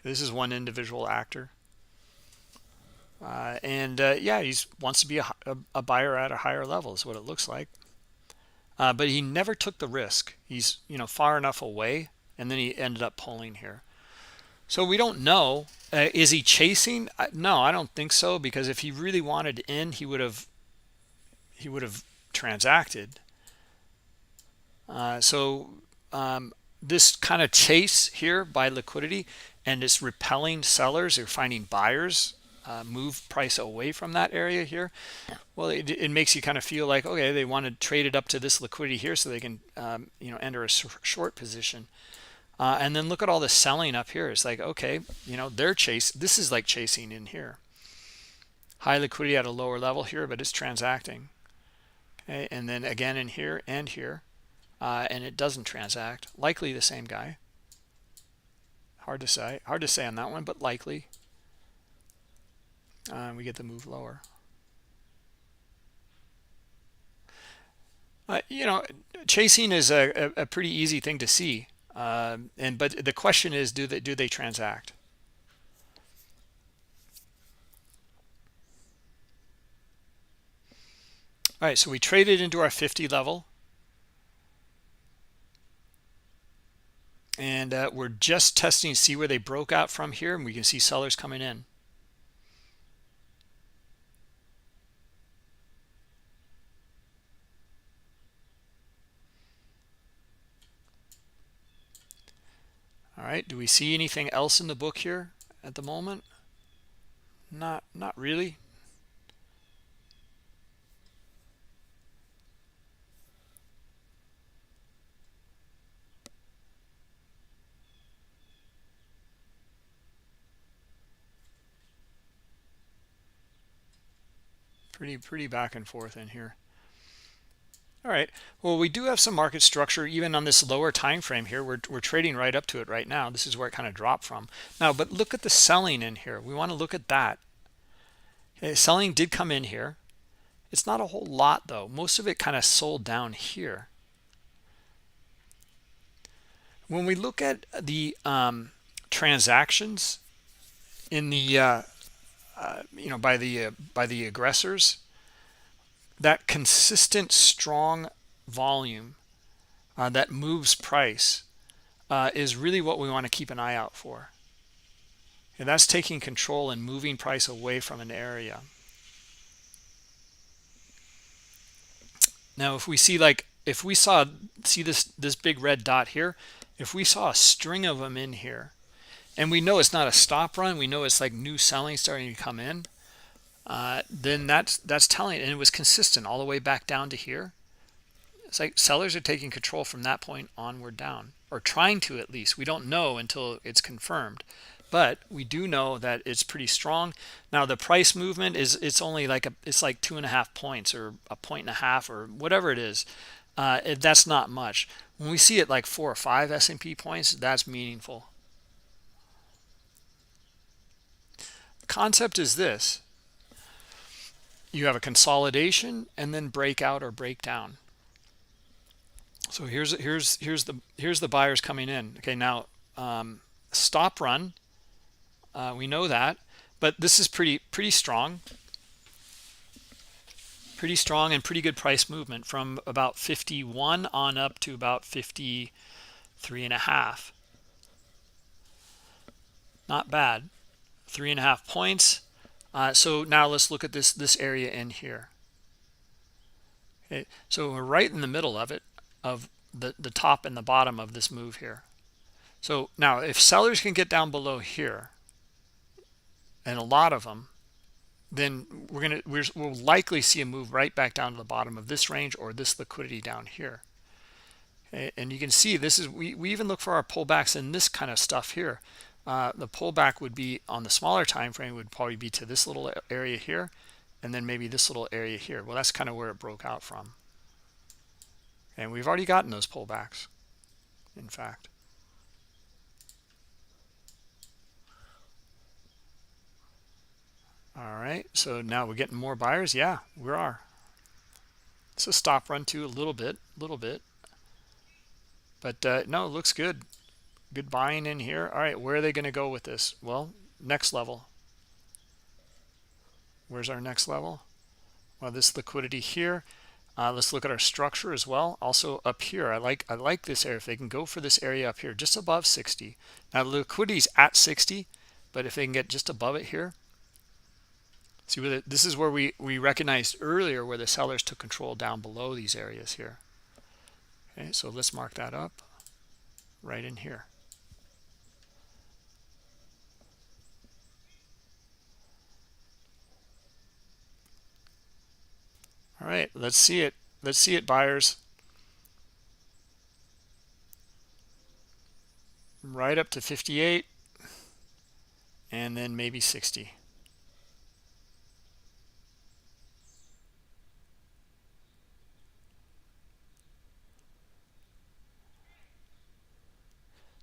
This is one individual actor, yeah, he wants to be a buyer at a higher level is what it looks like, but he never took the risk. He's far enough away, and then he ended up pulling here. So we don't know. Is he chasing? No, I don't think so, because if he really wanted in, he would have transacted. This kind of chase here by liquidity, and it's repelling sellers. They're finding buyers, move price away from that area here. Well, it makes you kind of feel like, okay, they want to trade it up to this liquidity here so they can enter a short position. And then look at all the selling up here. It's like, okay, this is like chasing in here. High liquidity at a lower level here, but it's transacting. Okay, and then again in here and here. And it doesn't transact. Likely the same guy. Hard to say on that one, but likely. We get the move lower. Chasing is a pretty easy thing to see, but the question is, do they transact? All right, so we traded into our 50 level. And we're just testing to see where they broke out from here, and we can see sellers coming in. All right, do we see anything else in the book here at the moment? Not really. Pretty back and forth in here. All right, well, we do have some market structure even on this lower time frame here. We're trading right up to it right now. This is where it kind of dropped from. Now, but look at the selling in here. We want to look at that. Okay, selling did come in here. It's not a whole lot though. Most of it kind of sold down here. When we look at the transactions in the by the aggressors, that consistent strong volume that moves price is really what we want to keep an eye out for. And that's taking control and moving price away from an area. Now, if we see see this big red dot here, if we saw a string of them in here, and we know it's not a stop run, we know it's like new selling starting to come in, then that's telling, and it was consistent all the way back down to here. It's like sellers are taking control from that point onward down, or trying to at least. We don't know until it's confirmed, but we do know that it's pretty strong. Now the price movement it's only like it's like 2.5 points or 1.5 or whatever it is. That's not much. When we see it like 4 or 5 S&P points, that's meaningful. The concept is this: you have a consolidation and then breakout or breakdown. So here's the buyers coming in. Okay, now stop run. We know that, but this is pretty strong. Pretty strong and pretty good price movement from about 51 on up to about 53.5. Not bad. 3.5 points. So now let's look at this area in here. Okay, so we're right in the middle of it, of the top and the bottom of this move here. So now if sellers can get down below here, and a lot of them, then we'll likely see a move right back down to the bottom of this range or this liquidity down here. Okay, and you can see this is we even look for our pullbacks in this kind of stuff here. The pullback would be on the smaller time frame, would probably be to this little area here, and then maybe this little area here. Well, that's kind of where it broke out from, and we've already gotten those pullbacks, in fact. All right, so now we're getting more buyers. Yeah, we are. It's a stop run too, a little bit, but no, it looks good. Good buying in here. All right, where are they going to go with this? Well, next level. Where's our next level? Well, this liquidity here. Let's look at our structure as well. Also up here, I like this area. If they can go for this area up here, just above 60. Now the liquidity is at 60, but if they can get just above it here. See, this is where we recognized earlier where the sellers took control down below these areas here. Okay, so let's mark that up right in here. All right, let's see it. Let's see it, buyers. Right up to 58 and then maybe 60.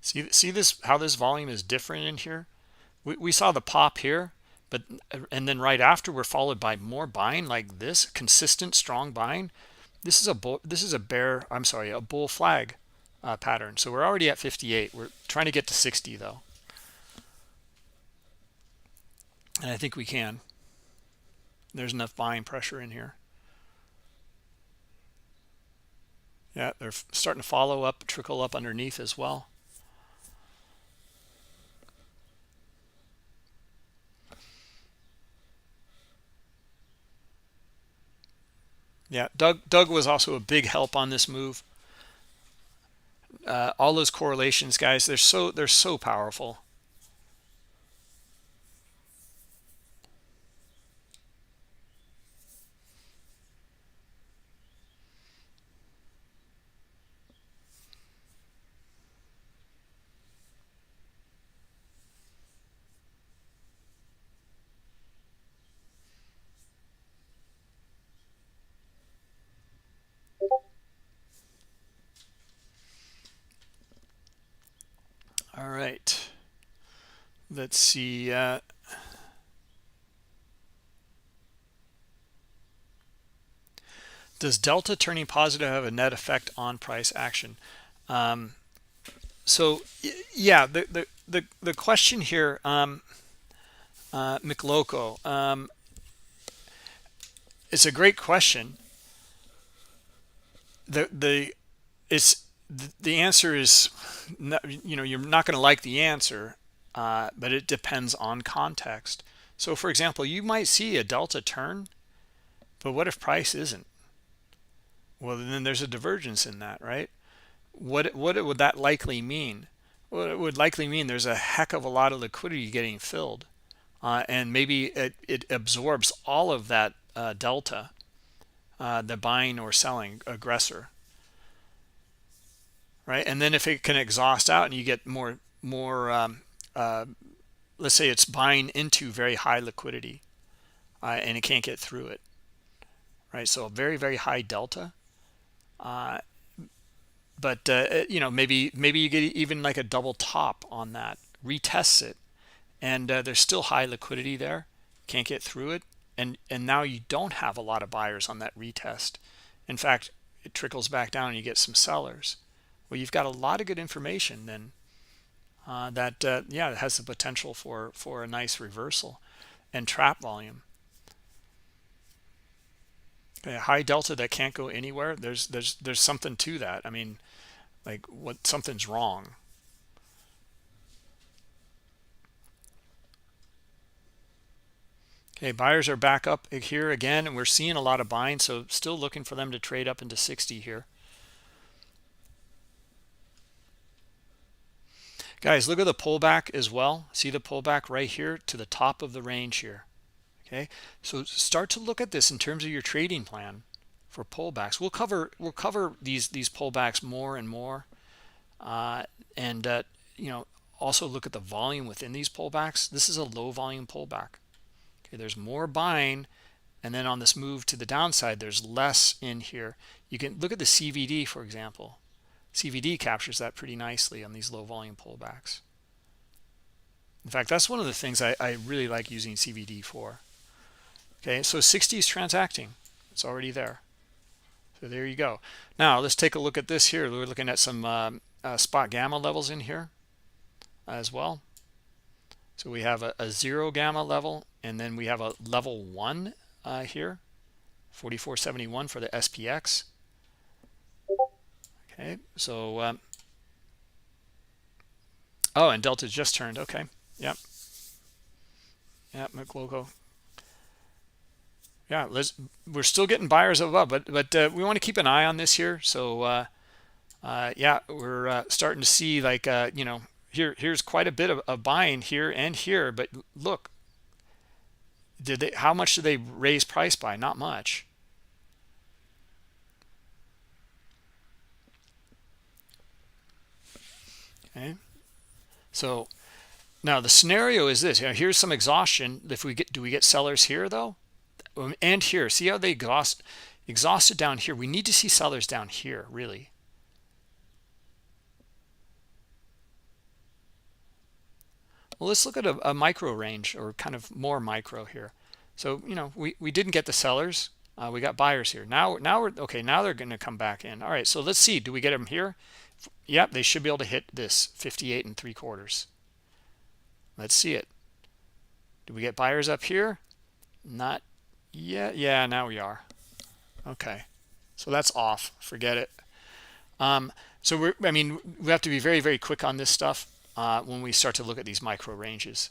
See this, how this volume is different in here? We saw the pop here, but and then right after we're followed by more buying like this, consistent strong buying. This is a bull flag pattern. So we're already at 58. We're trying to get to 60 though, and I think we can. There's enough buying pressure in here. Yeah, they're starting to follow up, trickle up underneath as well. Yeah, Doug was also a big help on this move. All those correlations, guys, they're so powerful. All right. Let's see. Does delta turning positive have a net effect on price action? So yeah, the question here, McLoco, it's a great question. The it's the answer is, you're not going to like the answer, but it depends on context. So for example, you might see a delta turn, but what if price isn't? Well, then there's a divergence in that, right? What would that likely mean? Well, it would likely mean there's a heck of a lot of liquidity getting filled, and maybe it absorbs all of that delta, the buying or selling aggressor, right? And then if it can exhaust out and you get more let's say it's buying into very high liquidity, and it can't get through it, right? So a very, very high delta, but maybe you get even like a double top on that, retests it, and there's still high liquidity there, can't get through it, and now you don't have a lot of buyers on that retest. In fact, it trickles back down and you get some sellers. Well, you've got a lot of good information then, that yeah, it has the potential for a nice reversal and trap volume. A high delta that can't go anywhere, there's something to that. I mean, like, something's wrong. Okay, buyers are back up here again, and we're seeing a lot of buying, so still looking for them to trade up into 60 here. Guys, look at the pullback as well. See the pullback right here to the top of the range here. Okay, so start to look at this in terms of your trading plan for pullbacks. We'll cover these pullbacks more and more, and also look at the volume within these pullbacks. This is a low volume pullback. Okay, there's more buying, and then on this move to the downside, there's less in here. You can look at the CVD, for example. CVD captures that pretty nicely on these low volume pullbacks. In fact, that's one of the things I really like using CVD for. Okay, so 60 is transacting. It's already there. So there you go. Now let's take a look at this here. We're looking at some spot gamma levels in here as well. So we have a 0 gamma level, and then we have a level 1 here, 44.71 for the SPX. Okay, so oh, and delta just turned. Okay, yep, McLoco. Yeah, we're still getting buyers above, but we want to keep an eye on this here. So yeah, we're starting to see, like, here's quite a bit of buying here and here, but look, how much did they raise price by? Not much. Okay, so now the scenario is this. Here's some exhaustion. If do we get sellers here though? And here, see how they exhausted down here? We need to see sellers down here, really. Well, let's look at a micro range, or kind of more micro here. So we didn't get the sellers, we got buyers here. Now we're okay. Now they're going to come back in. All right, so let's see, do we get them here? Yep, they should be able to hit this 58 3/4. Let's see it. Do we get buyers up here? Not yet. Yeah, now we are. Okay, so that's off, forget it. So we have to be very, very quick on this stuff when we start to look at these micro ranges.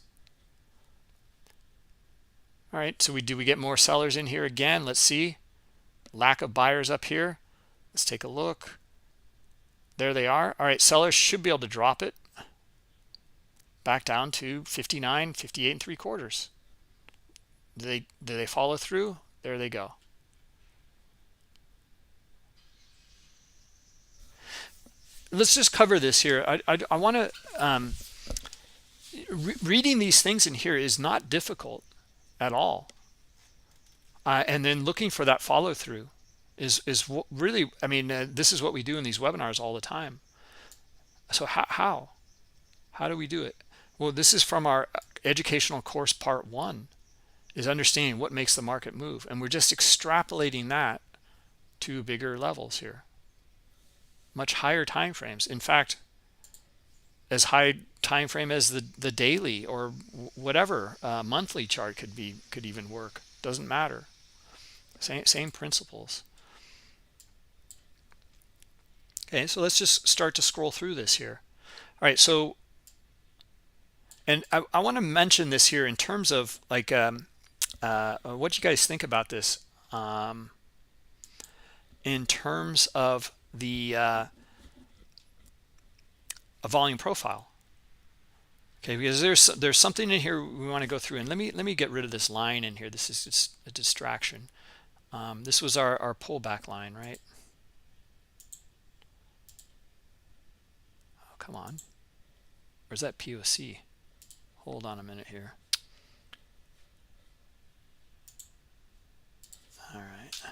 All right, so do we get more sellers in here again? Let's see. Lack of buyers up here. Let's take a look. There they are. All right, sellers should be able to drop it back down to 59, 58 3/4. Do they follow through? There they go. Let's just cover this here. I want to reading these things in here is not difficult at all, and then looking for that follow through is really, this is what we do in these webinars all the time. So how How do we do it? Well, this is from our educational course part 1, is understanding what makes the market move, and we're just extrapolating that to bigger levels here, much higher time frames. In fact, as high time frame as the daily or whatever monthly chart could even work. Doesn't matter. Same principles. Okay, so let's just start to scroll through this here. All right, so, and I want to mention this here in terms of like what do you guys think about this in terms of the a volume profile. Okay, because there's something in here we want to go through, and let me get rid of this line in here. This is just a distraction. This was our pullback line, right? Oh, come on. Or is that POC? Hold on a minute here. All right.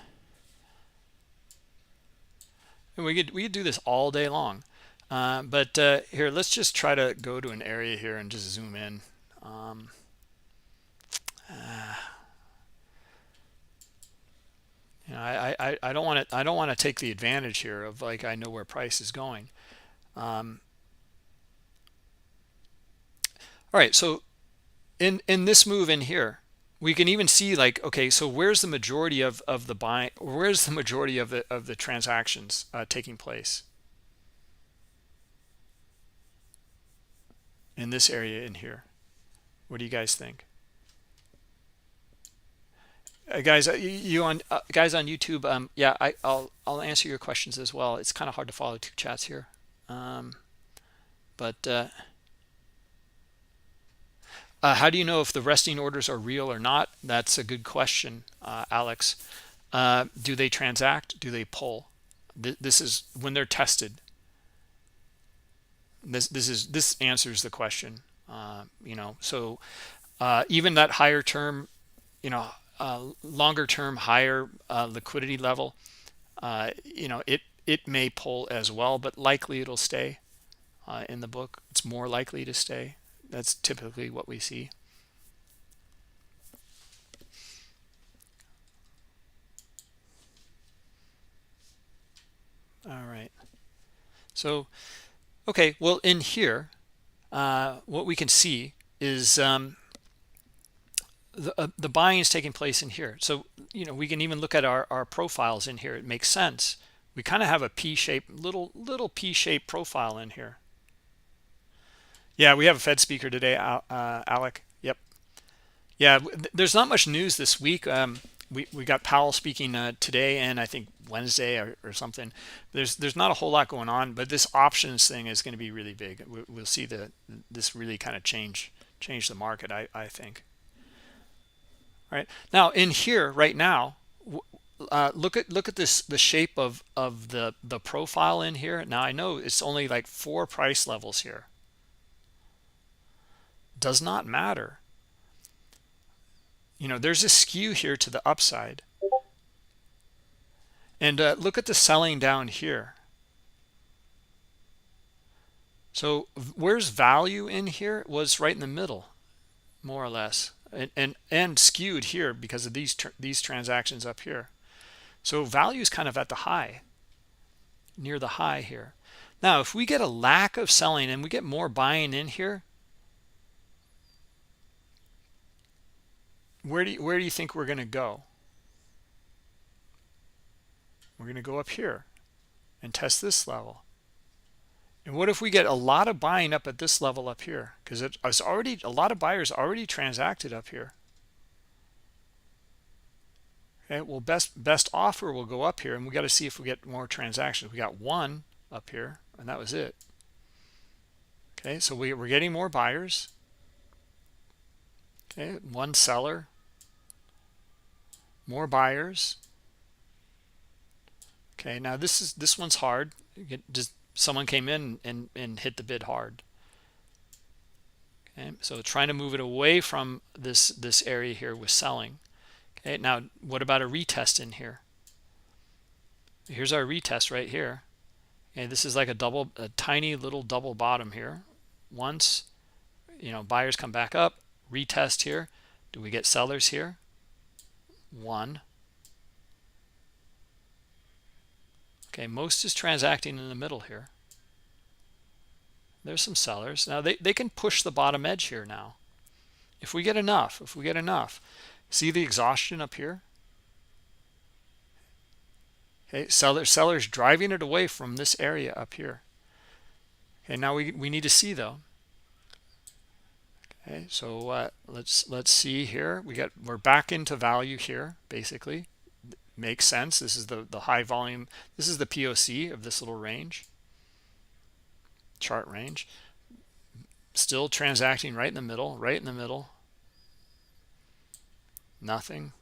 And we could do this all day long. But here, let's just try to go to an area here and just zoom in. You know, I don't want to take the advantage here of like I know where price is going. All right, so in this move in here, we can even see like, okay, so where's the majority of the buying? Where's the majority of the transactions taking place? In this area in here. What do you guys think? Guys, guys on YouTube, yeah, I'll answer your questions as well. It's kind of hard to follow two chats here, but how do you know if the resting orders are real or not? That's a good question, Alex. Do they transact? Do they pull? This is when they're tested. This answers the question. You know, so even that higher term, you know, longer term higher liquidity level, you know, it may pull as well, but likely it'll stay. In the book, it's more likely to stay. That's typically what we see. All right, so okay, well, in here what we can see is the buying is taking place in here. So, you know, we can even look at our profiles in here. It makes sense. We kind of have a P-shaped, little P-shaped profile in here. Yeah, we have a Fed speaker today, Alec. Yep. Yeah, there's not much news this week. We got Powell speaking today and I think Wednesday or something. There's not a whole lot going on, but this options thing is going to be really big. We'll see this really kind of change the market, I think. All right, now in here right now, look at this, the shape of the profile in here. Now I know it's only like 4 price levels here. Does not matter. You know, there's a skew here to the upside. And look at the selling down here. So where's value in here? Was right in the middle, more or less, and skewed here because of these transactions up here. So value is kind of at the high, near the high here. Now, if we get a lack of selling and we get more buying in here, where do you think we're going to go? We're going to go up here and test this level. And what if we get a lot of buying up at this level up here? Because it's already, a lot of buyers already transacted up here. Okay, well, best offer will go up here, and we got to see if we get more transactions. We got 1 up here, and that was it. Okay, so we're getting more buyers. Okay, 1 seller, more buyers. Okay, now this one's hard. Just someone came in and hit the bid hard. Okay, so trying to move it away from this area here with selling. Okay, now what about a retest in here? Here's our retest right here. Okay, this is like a tiny little double bottom here. once, buyers come back up, retest here. Do we get sellers here? One. Okay, most is transacting in the middle here. There's some sellers. Now they can push the bottom edge here now. If we get enough, see the exhaustion up here? Okay, sellers driving it away from this area up here. Okay, now we need to see though. Okay, so let's see here. We're back into value here, basically. Makes sense. This is the high volume. This is the POC of this little range, chart range. Still transacting right in the middle. Nothing.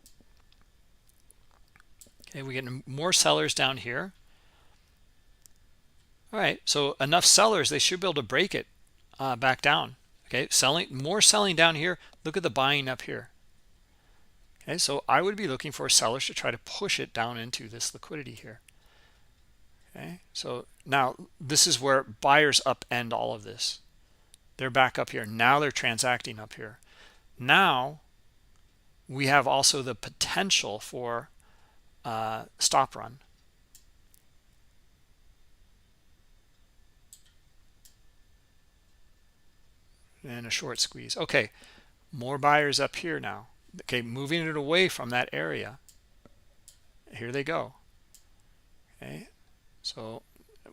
Okay, we get more sellers down here. All right, so enough sellers, they should be able to break it back down. Okay, more selling down here. Look at the buying up here. Okay, so I would be looking for sellers to try to push it down into this liquidity here. Okay, so now this is where buyers upend all of this. They're back up here. Now they're transacting up here. Now we have also the potential for stop run. And a short squeeze. Okay, more buyers up here now. Okay, moving it away from that area. Here they go. Okay, so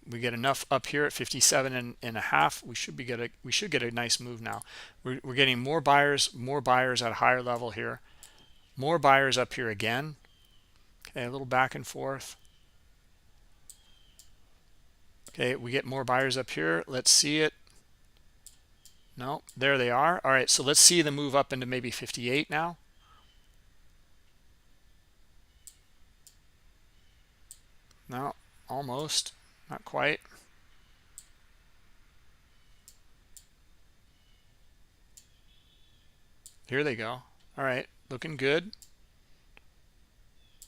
we get enough up here at 57.5. We should get a nice move now. We're getting more buyers at a higher level here. More buyers up here again. Okay, a little back and forth. Okay, we get more buyers up here. Let's see it. No, there they are. All right, so let's see the move up into maybe 58 now. No, almost, not quite. Here they go. All right, looking good.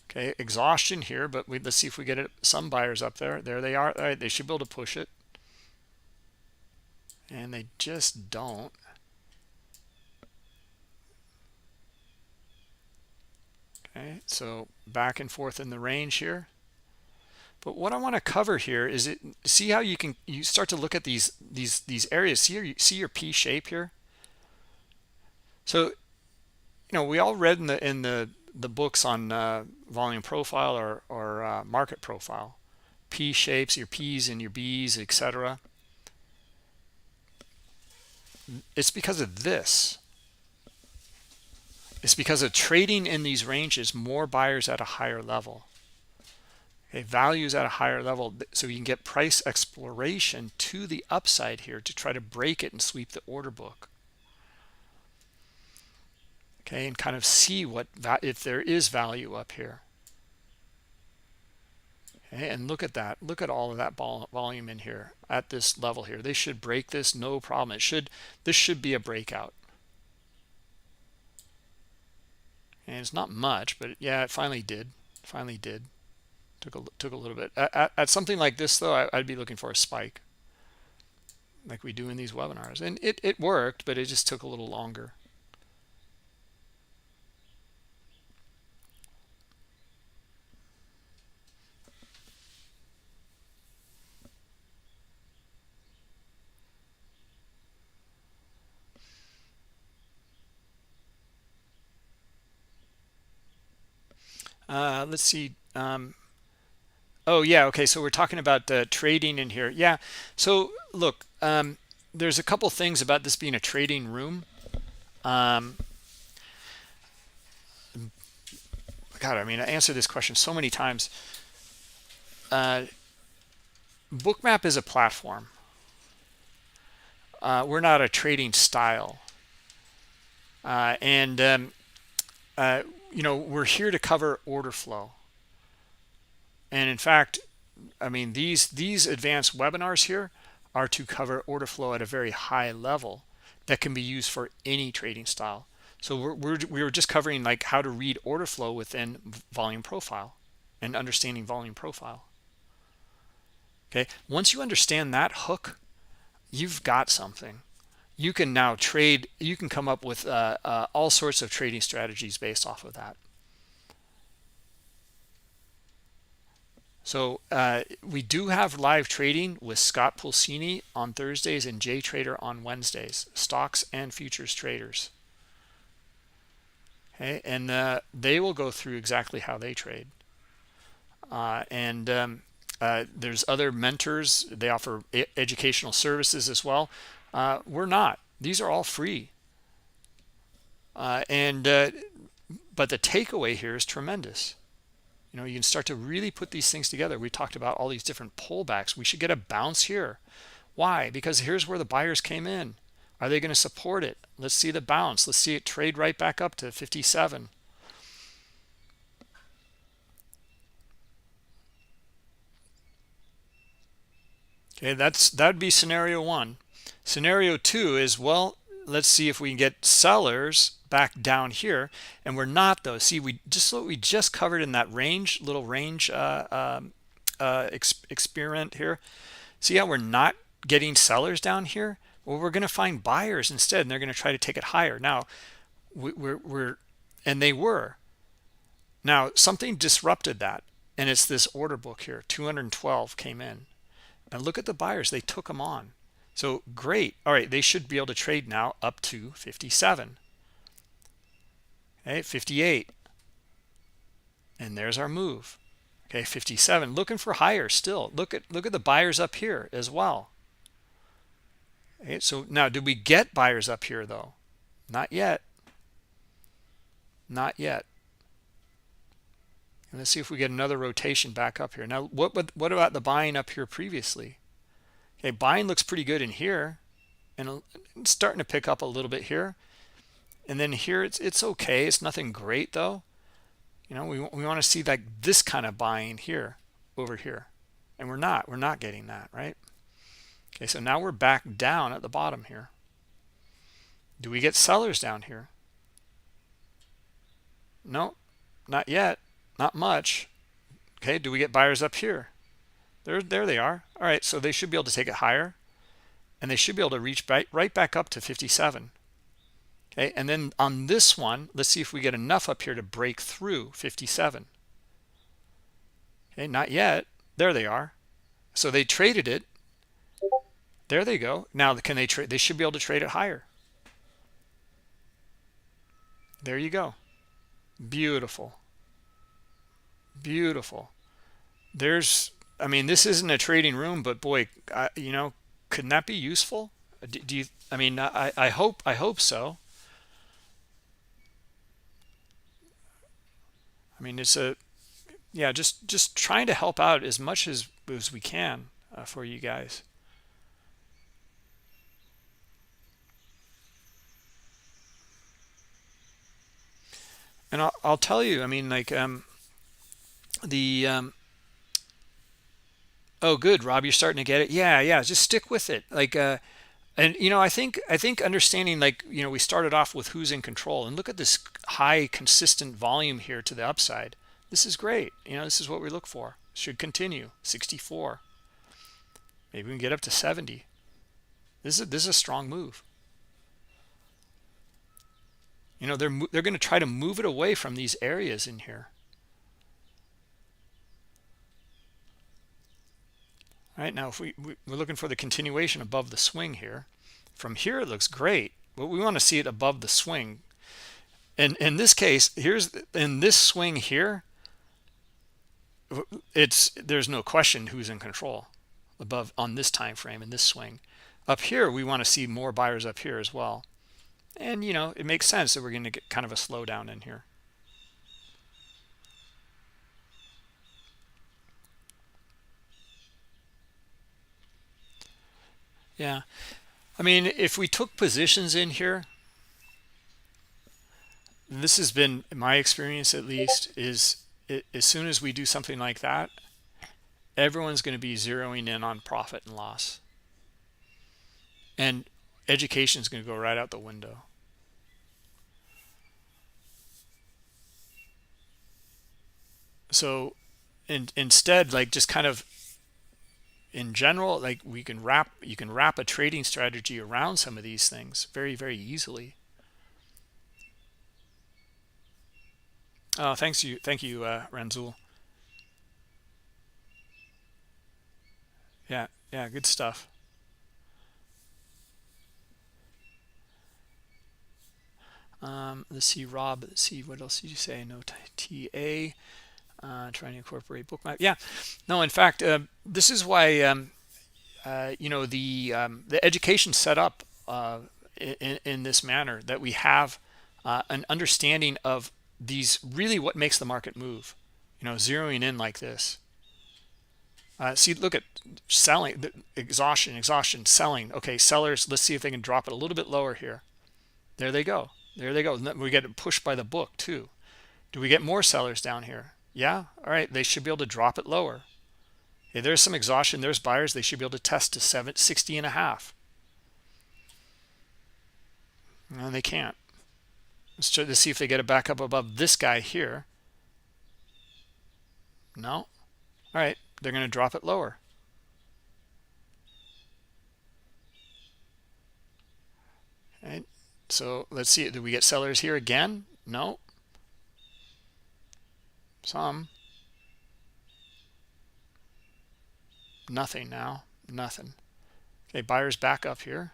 Okay, exhaustion here, but let's see if we get some buyers up there. There they are. All right, they should be able to push it. And they just don't. Okay, so back and forth in the range here. But what I want to cover here is see how you start to look at these areas. See your P shape here. So we all read in the books on volume profile or market profile, P shapes, your P's and your B's, etc. It's because of this. It's because of trading in these ranges, more buyers at a higher level. Okay, values at a higher level, so you can get price exploration to the upside here to try to break it and sweep the order book. Okay, and kind of see if there is value up here. Okay, and look at that. Look at all of that volume in here at this level here. They should break this, no problem. This should be a breakout. And it's not much, but yeah, it finally did. Took a little bit. At something like this, though, I'd be looking for a spike, like we do in these webinars. And it worked, but it just took a little longer. Let's see. Oh yeah, okay, so we're talking about trading in here. Yeah, so look, there's a couple things about this being a trading room. God, I mean, I answered this question so many times. Bookmap is a platform. We're not a trading style. We're here to cover order flow. And in fact, I mean, these advanced webinars here are to cover order flow at a very high level that can be used for any trading style. So we're just covering like how to read order flow within volume profile and understanding volume profile. Okay, once you understand that hook, you've got something. you can now trade, you can come up with all sorts of trading strategies based off of that. So we do have live trading with Scott Pulcini on Thursdays and Jay Trader on Wednesdays, stocks and futures traders. Okay, and they will go through exactly how they trade. There's other mentors. They offer educational services as well. We're not. These are all free. But the takeaway here is tremendous. You know, you can start to really put these things together. We talked about all these different pullbacks. We should get a bounce here. Why? Because here's where the buyers came in. Are they going to support it? Let's see the bounce. Let's see it trade right back up to 57. Okay, that'd be scenario one. Scenario two is, well, let's see if we can get sellers back down here, and we're not though. See, we just covered in that little range experiment here. See how we're not getting sellers down here? Well, we're going to find buyers instead, and they're going to try to take it higher. Now, and they were. Now, something disrupted that, and it's this order book here. 212 came in. Now look at the buyers. They took them on. So great. All right, they should be able to trade now up to 57. Okay, 58. And there's our move. Okay, 57. Looking for higher still. Look at the buyers up here as well. Okay, so now did we get buyers up here though? Not yet. Not yet. And let's see if we get another rotation back up here. Now, what about the buying up here previously? Okay, buying looks pretty good in here, and it's starting to pick up a little bit here. And then here, it's okay. It's nothing great though. You know, we want to see like this kind of buying here, over here, and we're not getting that, right? Okay, so now we're back down at the bottom here. Do we get sellers down here? No, not yet. Not much. Okay, do we get buyers up here? There they are. All right, so they should be able to take it higher, and they should be able to reach right back up to 57. Okay, and then on this one, let's see if we get enough up here to break through 57. Okay, not yet. There they are. So they traded it. There they go. Now can they trade? They should be able to trade it higher. There you go. Beautiful. Beautiful. I mean, this isn't a trading room, but boy, you know, couldn't that be useful? Do you? I mean, I hope so. I mean, it's just trying to help out as much as we can for you guys. And I'll tell you, I mean, like oh, good, Rob, you're starting to get it. Yeah, just stick with it. Like and you know, I think understanding, like, you know, we started off with who's in control, and look at this high consistent volume here to the upside. This is great. You know, this is what we look for. Should continue. 64. Maybe we can get up to 70. This is a strong move. You know, they're going to try to move it away from these areas in here. All right, now if we're looking for the continuation above the swing here. From here it looks great, but we want to see it above the swing. And in this case, in this swing here, there's no question who's in control above on this time frame in this swing. Up here we want to see more buyers up here as well. And you know, it makes sense that we're going to get kind of a slowdown in here. Yeah, I mean, if we took positions in here, this has been my experience, at least, is as soon as we do something like that, everyone's going to be zeroing in on profit and loss, and education is going to go right out the window. So instead, like, just kind of in general, like you can wrap a trading strategy around some of these things very, very easily. Oh, thank you, Ranzul. Yeah, yeah, good stuff. Let's see, Rob. Let's see, what else did you say? No TA. Trying to incorporate Bookmap. Yeah, no. In fact, this is why the education set up in this manner, that we have an understanding of these, really what makes the market move. Zeroing in like this. See, look at selling, exhaustion, selling. Okay, sellers. Let's see if they can drop it a little bit lower here. There they go. There they go. We get pushed by the book too. Do we get more sellers down here? Yeah. All right. They should be able to drop it lower. Okay, there's some exhaustion. There's buyers. They should be able to test to 60.5. No, they can't. Let's try to see if they get it back up above this guy here. No. All right. They're going to drop it lower. Okay. So let's see. Do we get sellers here again? No. Some. Nothing now. Nothing. Okay, buyers back up here.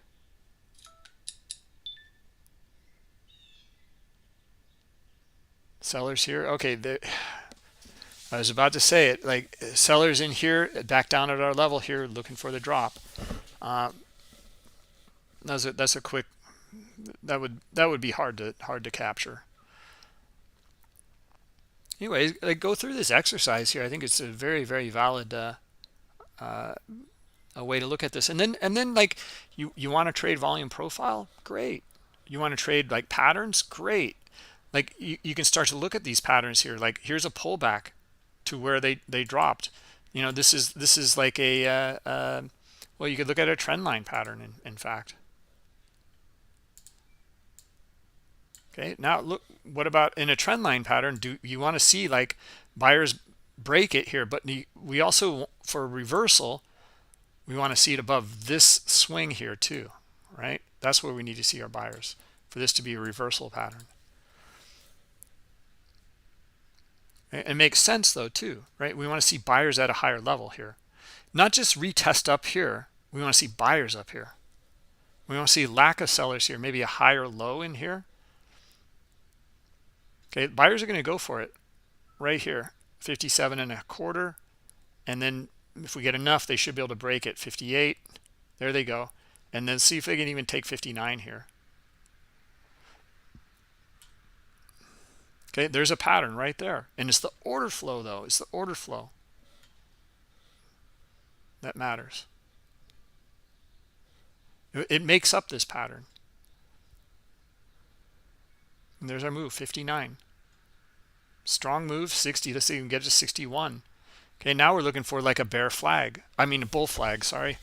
Sellers here. Okay, I was about to say it. Like, sellers in here, back down at our level here, looking for the drop. That's a quick. That would be hard to capture. Anyways, like, go through this exercise here. I think it's a very, very valid a way to look at this. And then like, you want to trade volume profile, great. You want to trade like patterns, great. Like, you can start to look at these patterns here. Like, here's a pullback to where they dropped. This is like a well, you could look at a trend line pattern in fact. Okay, now look, what about in a trend line pattern? Do you want to see like buyers break it here? But we also, for a reversal, we want to see it above this swing here too, right? That's where we need to see our buyers for this to be a reversal pattern. It makes sense though too, right? We want to see buyers at a higher level here, not just retest up here. We want to see buyers up here. We want to see lack of sellers here, maybe a higher low in here. Okay, buyers are going to go for it right here, 57.25, and then if we get enough, they should be able to break it. 58, there they go, and then see if they can even take 59 here. Okay, there's a pattern right there, and it's the order flow though. It's the order flow that matters. It makes up this pattern. And there's our move, 59. Strong move, 60. Let's see if we can get to 61. Okay, now we're looking for like a bear flag. I mean a bull flag, sorry.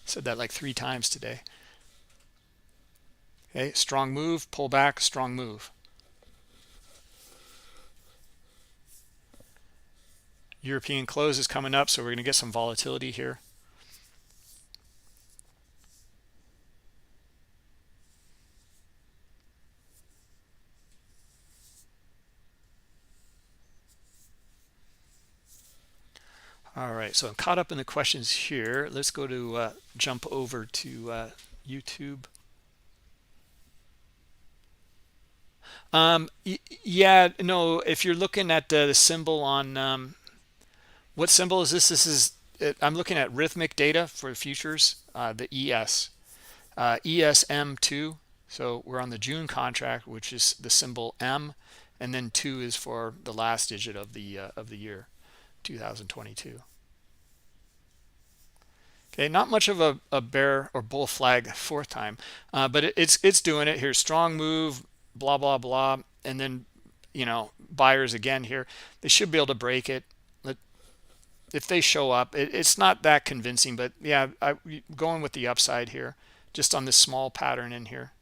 Said that like 3 times today. Okay, strong move, pull back, strong move. European close is coming up, so we're going to get some volatility here. All right, so I'm caught up in the questions here. Let's go to jump over to YouTube. Yeah, no, if you're looking at the symbol on what symbol is this? This is I'm looking at rhythmic data for futures, the ESM2. So we're on the June contract, which is the symbol M, and then 2 is for the last digit of the year 2022. Okay, not much of a bear or bull flag 4th time, but it's doing it here. Strong move, blah blah blah, and then buyers again here. They should be able to break it. If they show up, it's not that convincing, but yeah, I'm going with the upside here, just on this small pattern in here.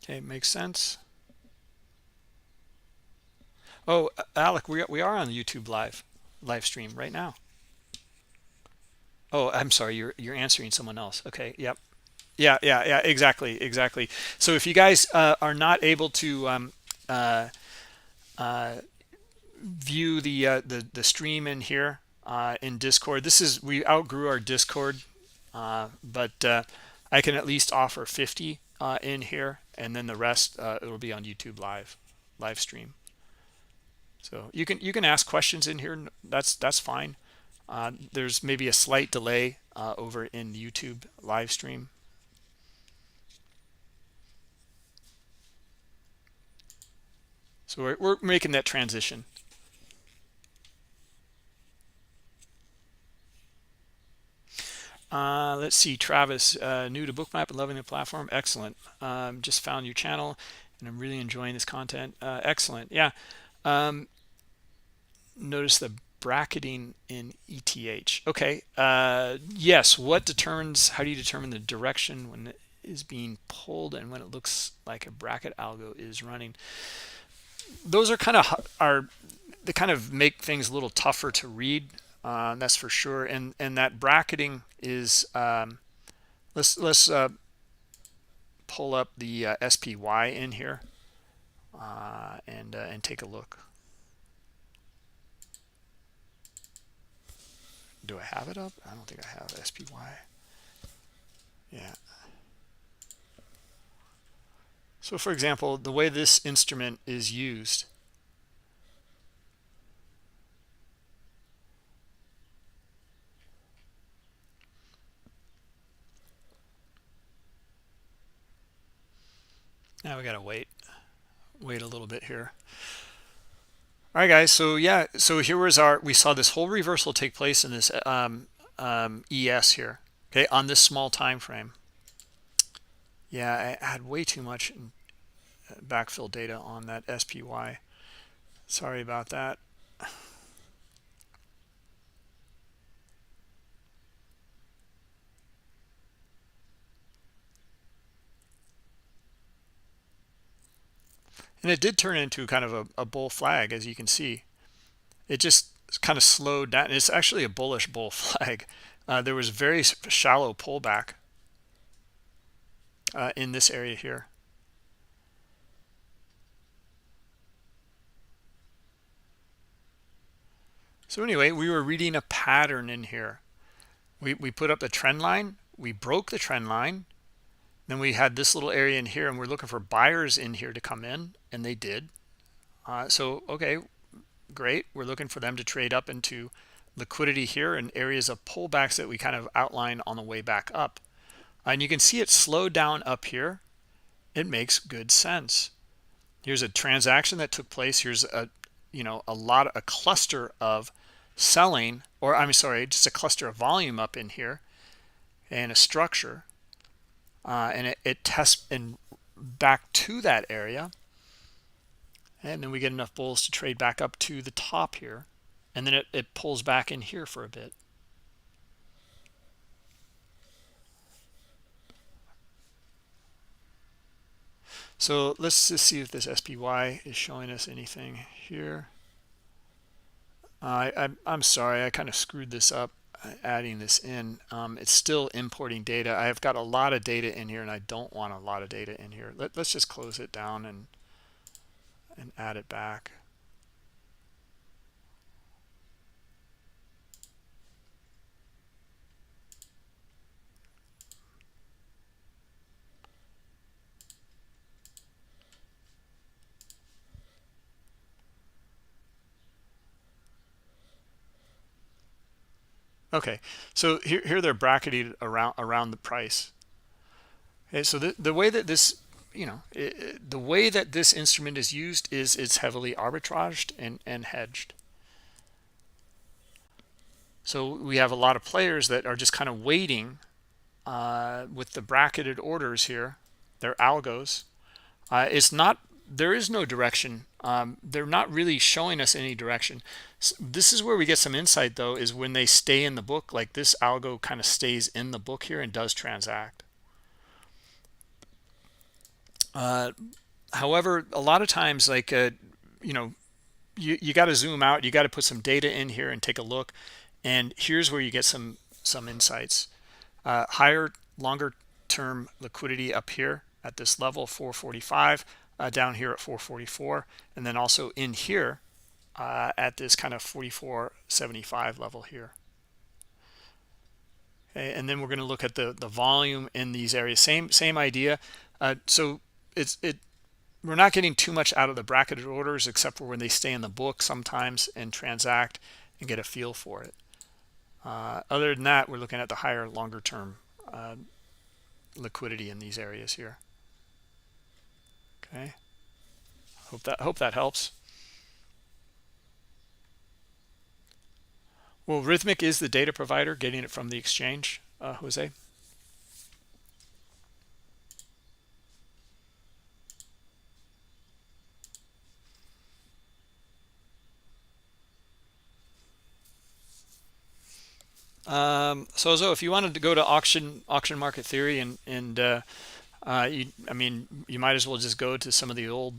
Okay, makes sense. Oh, Alec, we are on the YouTube live stream right now. Oh, I'm sorry, you're answering someone else. Okay, yep. Yeah, exactly. So if you guys are not able to uh, uh, view the stream in here in Discord, we outgrew our Discord, but I can at least offer 50 in here, and then the rest it'll be on YouTube live stream. So you can ask questions in here. That's fine. There's maybe a slight delay over in YouTube live stream. So we're making that transition. Let's see, Travis, new to Bookmap and loving the platform. Excellent. Just found your channel and I'm really enjoying this content. Excellent. Yeah. Notice the bracketing in ETH. Okay. Yes. How do you determine the direction when it is being pulled and when it looks like a bracket algo is running? Those are they kind of make things a little tougher to read. That's for sure. And that bracketing is let's pull up the SPY in here and take a look. Do I have it up? I don't think I have SPY. Yeah. So for example, the way this instrument is used, now we gotta wait a little bit here. All right, guys. So yeah, so here was we saw this whole reversal take place in this ES here. Okay, on this small time frame. Yeah, I had way too much backfill data on that SPY. Sorry about that. And it did turn into kind of a bull flag, as you can see. It just kind of slowed down. It's actually a bullish bull flag. There was very shallow pullback in this area here. So anyway, we were reading a pattern in here. We put up the trend line. We broke the trend line. Then we had this little area in here, and we're looking for buyers in here to come in, and they did. So, okay, great. We're looking for them to trade up into liquidity here and areas of pullbacks that we kind of outlined on the way back up. And you can see it slowed down up here. It makes good sense. Here's a transaction that took place. Here's a cluster of selling, or I'm sorry, just a cluster of volume up in here and a structure. And it tests and back to that area, and then we get enough bulls to trade back up to the top here, and then it pulls back in here for a bit. So let's just see if this SPY is showing us anything here. I'm sorry, I kind of screwed this up adding this in. It's still importing data. I've got a lot of data in here and I don't want a lot of data in here. Let's just close it down and add it back. Okay, so here they're bracketed around the price. Okay, so the way that this the way that this instrument is used is it's heavily arbitraged and hedged. So we have a lot of players that are just kind of waiting with the bracketed orders here. They're algos. There is no direction. They're not really showing us any direction. So this is where we get some insight, though, is when they stay in the book. Like this algo kind of stays in the book here and does transact. However, a lot of times, like, you know, you got to zoom out. You got to put some data in here and take a look. And here's where you get some insights. Higher, longer term liquidity up here at this level, 445, down here at 444, and then also in here at this kind of 44.75 level here. Okay, and then we're going to look at the volume in these areas. Same idea. So we're not getting too much out of the bracketed orders except for when they stay in the book sometimes and transact and get a feel for it. Other than that, we're looking at the higher, longer term liquidity in these areas here. Okay, hope that helps. Well, Rhythmic is the data provider, getting it from the exchange. Jose. So if you wanted to go to auction market theory I mean, you might as well just go to some of the old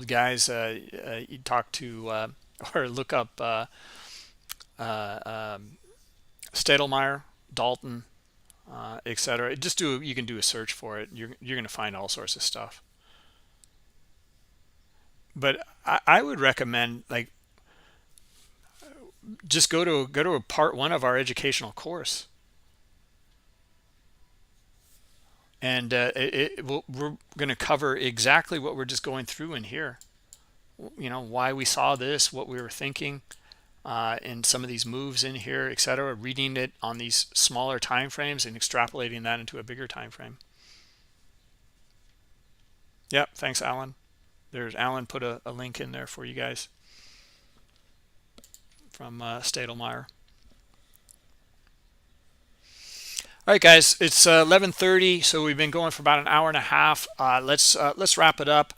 guys. You talk to or look up Stadelmeyer, Dalton, etc. You can do a search for it. You're going to find all sorts of stuff. But I would recommend, like, just go to a part 1 of our educational course, and we're going to cover exactly what we're just going through in here. You know, why we saw this, what we were thinking in some of these moves in here, etc. Reading it on these smaller time frames and extrapolating that into a bigger time frame. Yep, thanks, Alan. There's Alan put a link in there for you guys from Stadelmeyer. All right, guys, it's 11:30, so we've been going for about an hour and a half. Let's wrap it up.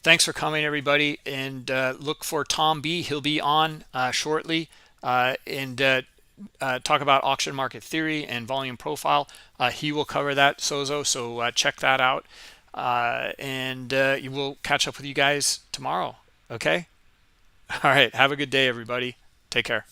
Thanks for coming, everybody, and look for Tom B. He'll be on shortly and talk about auction market theory and volume profile. He will cover that, Sozo, so check that out. And you will catch up with you guys tomorrow. Okay? All right. Have a good day, everybody. Take care.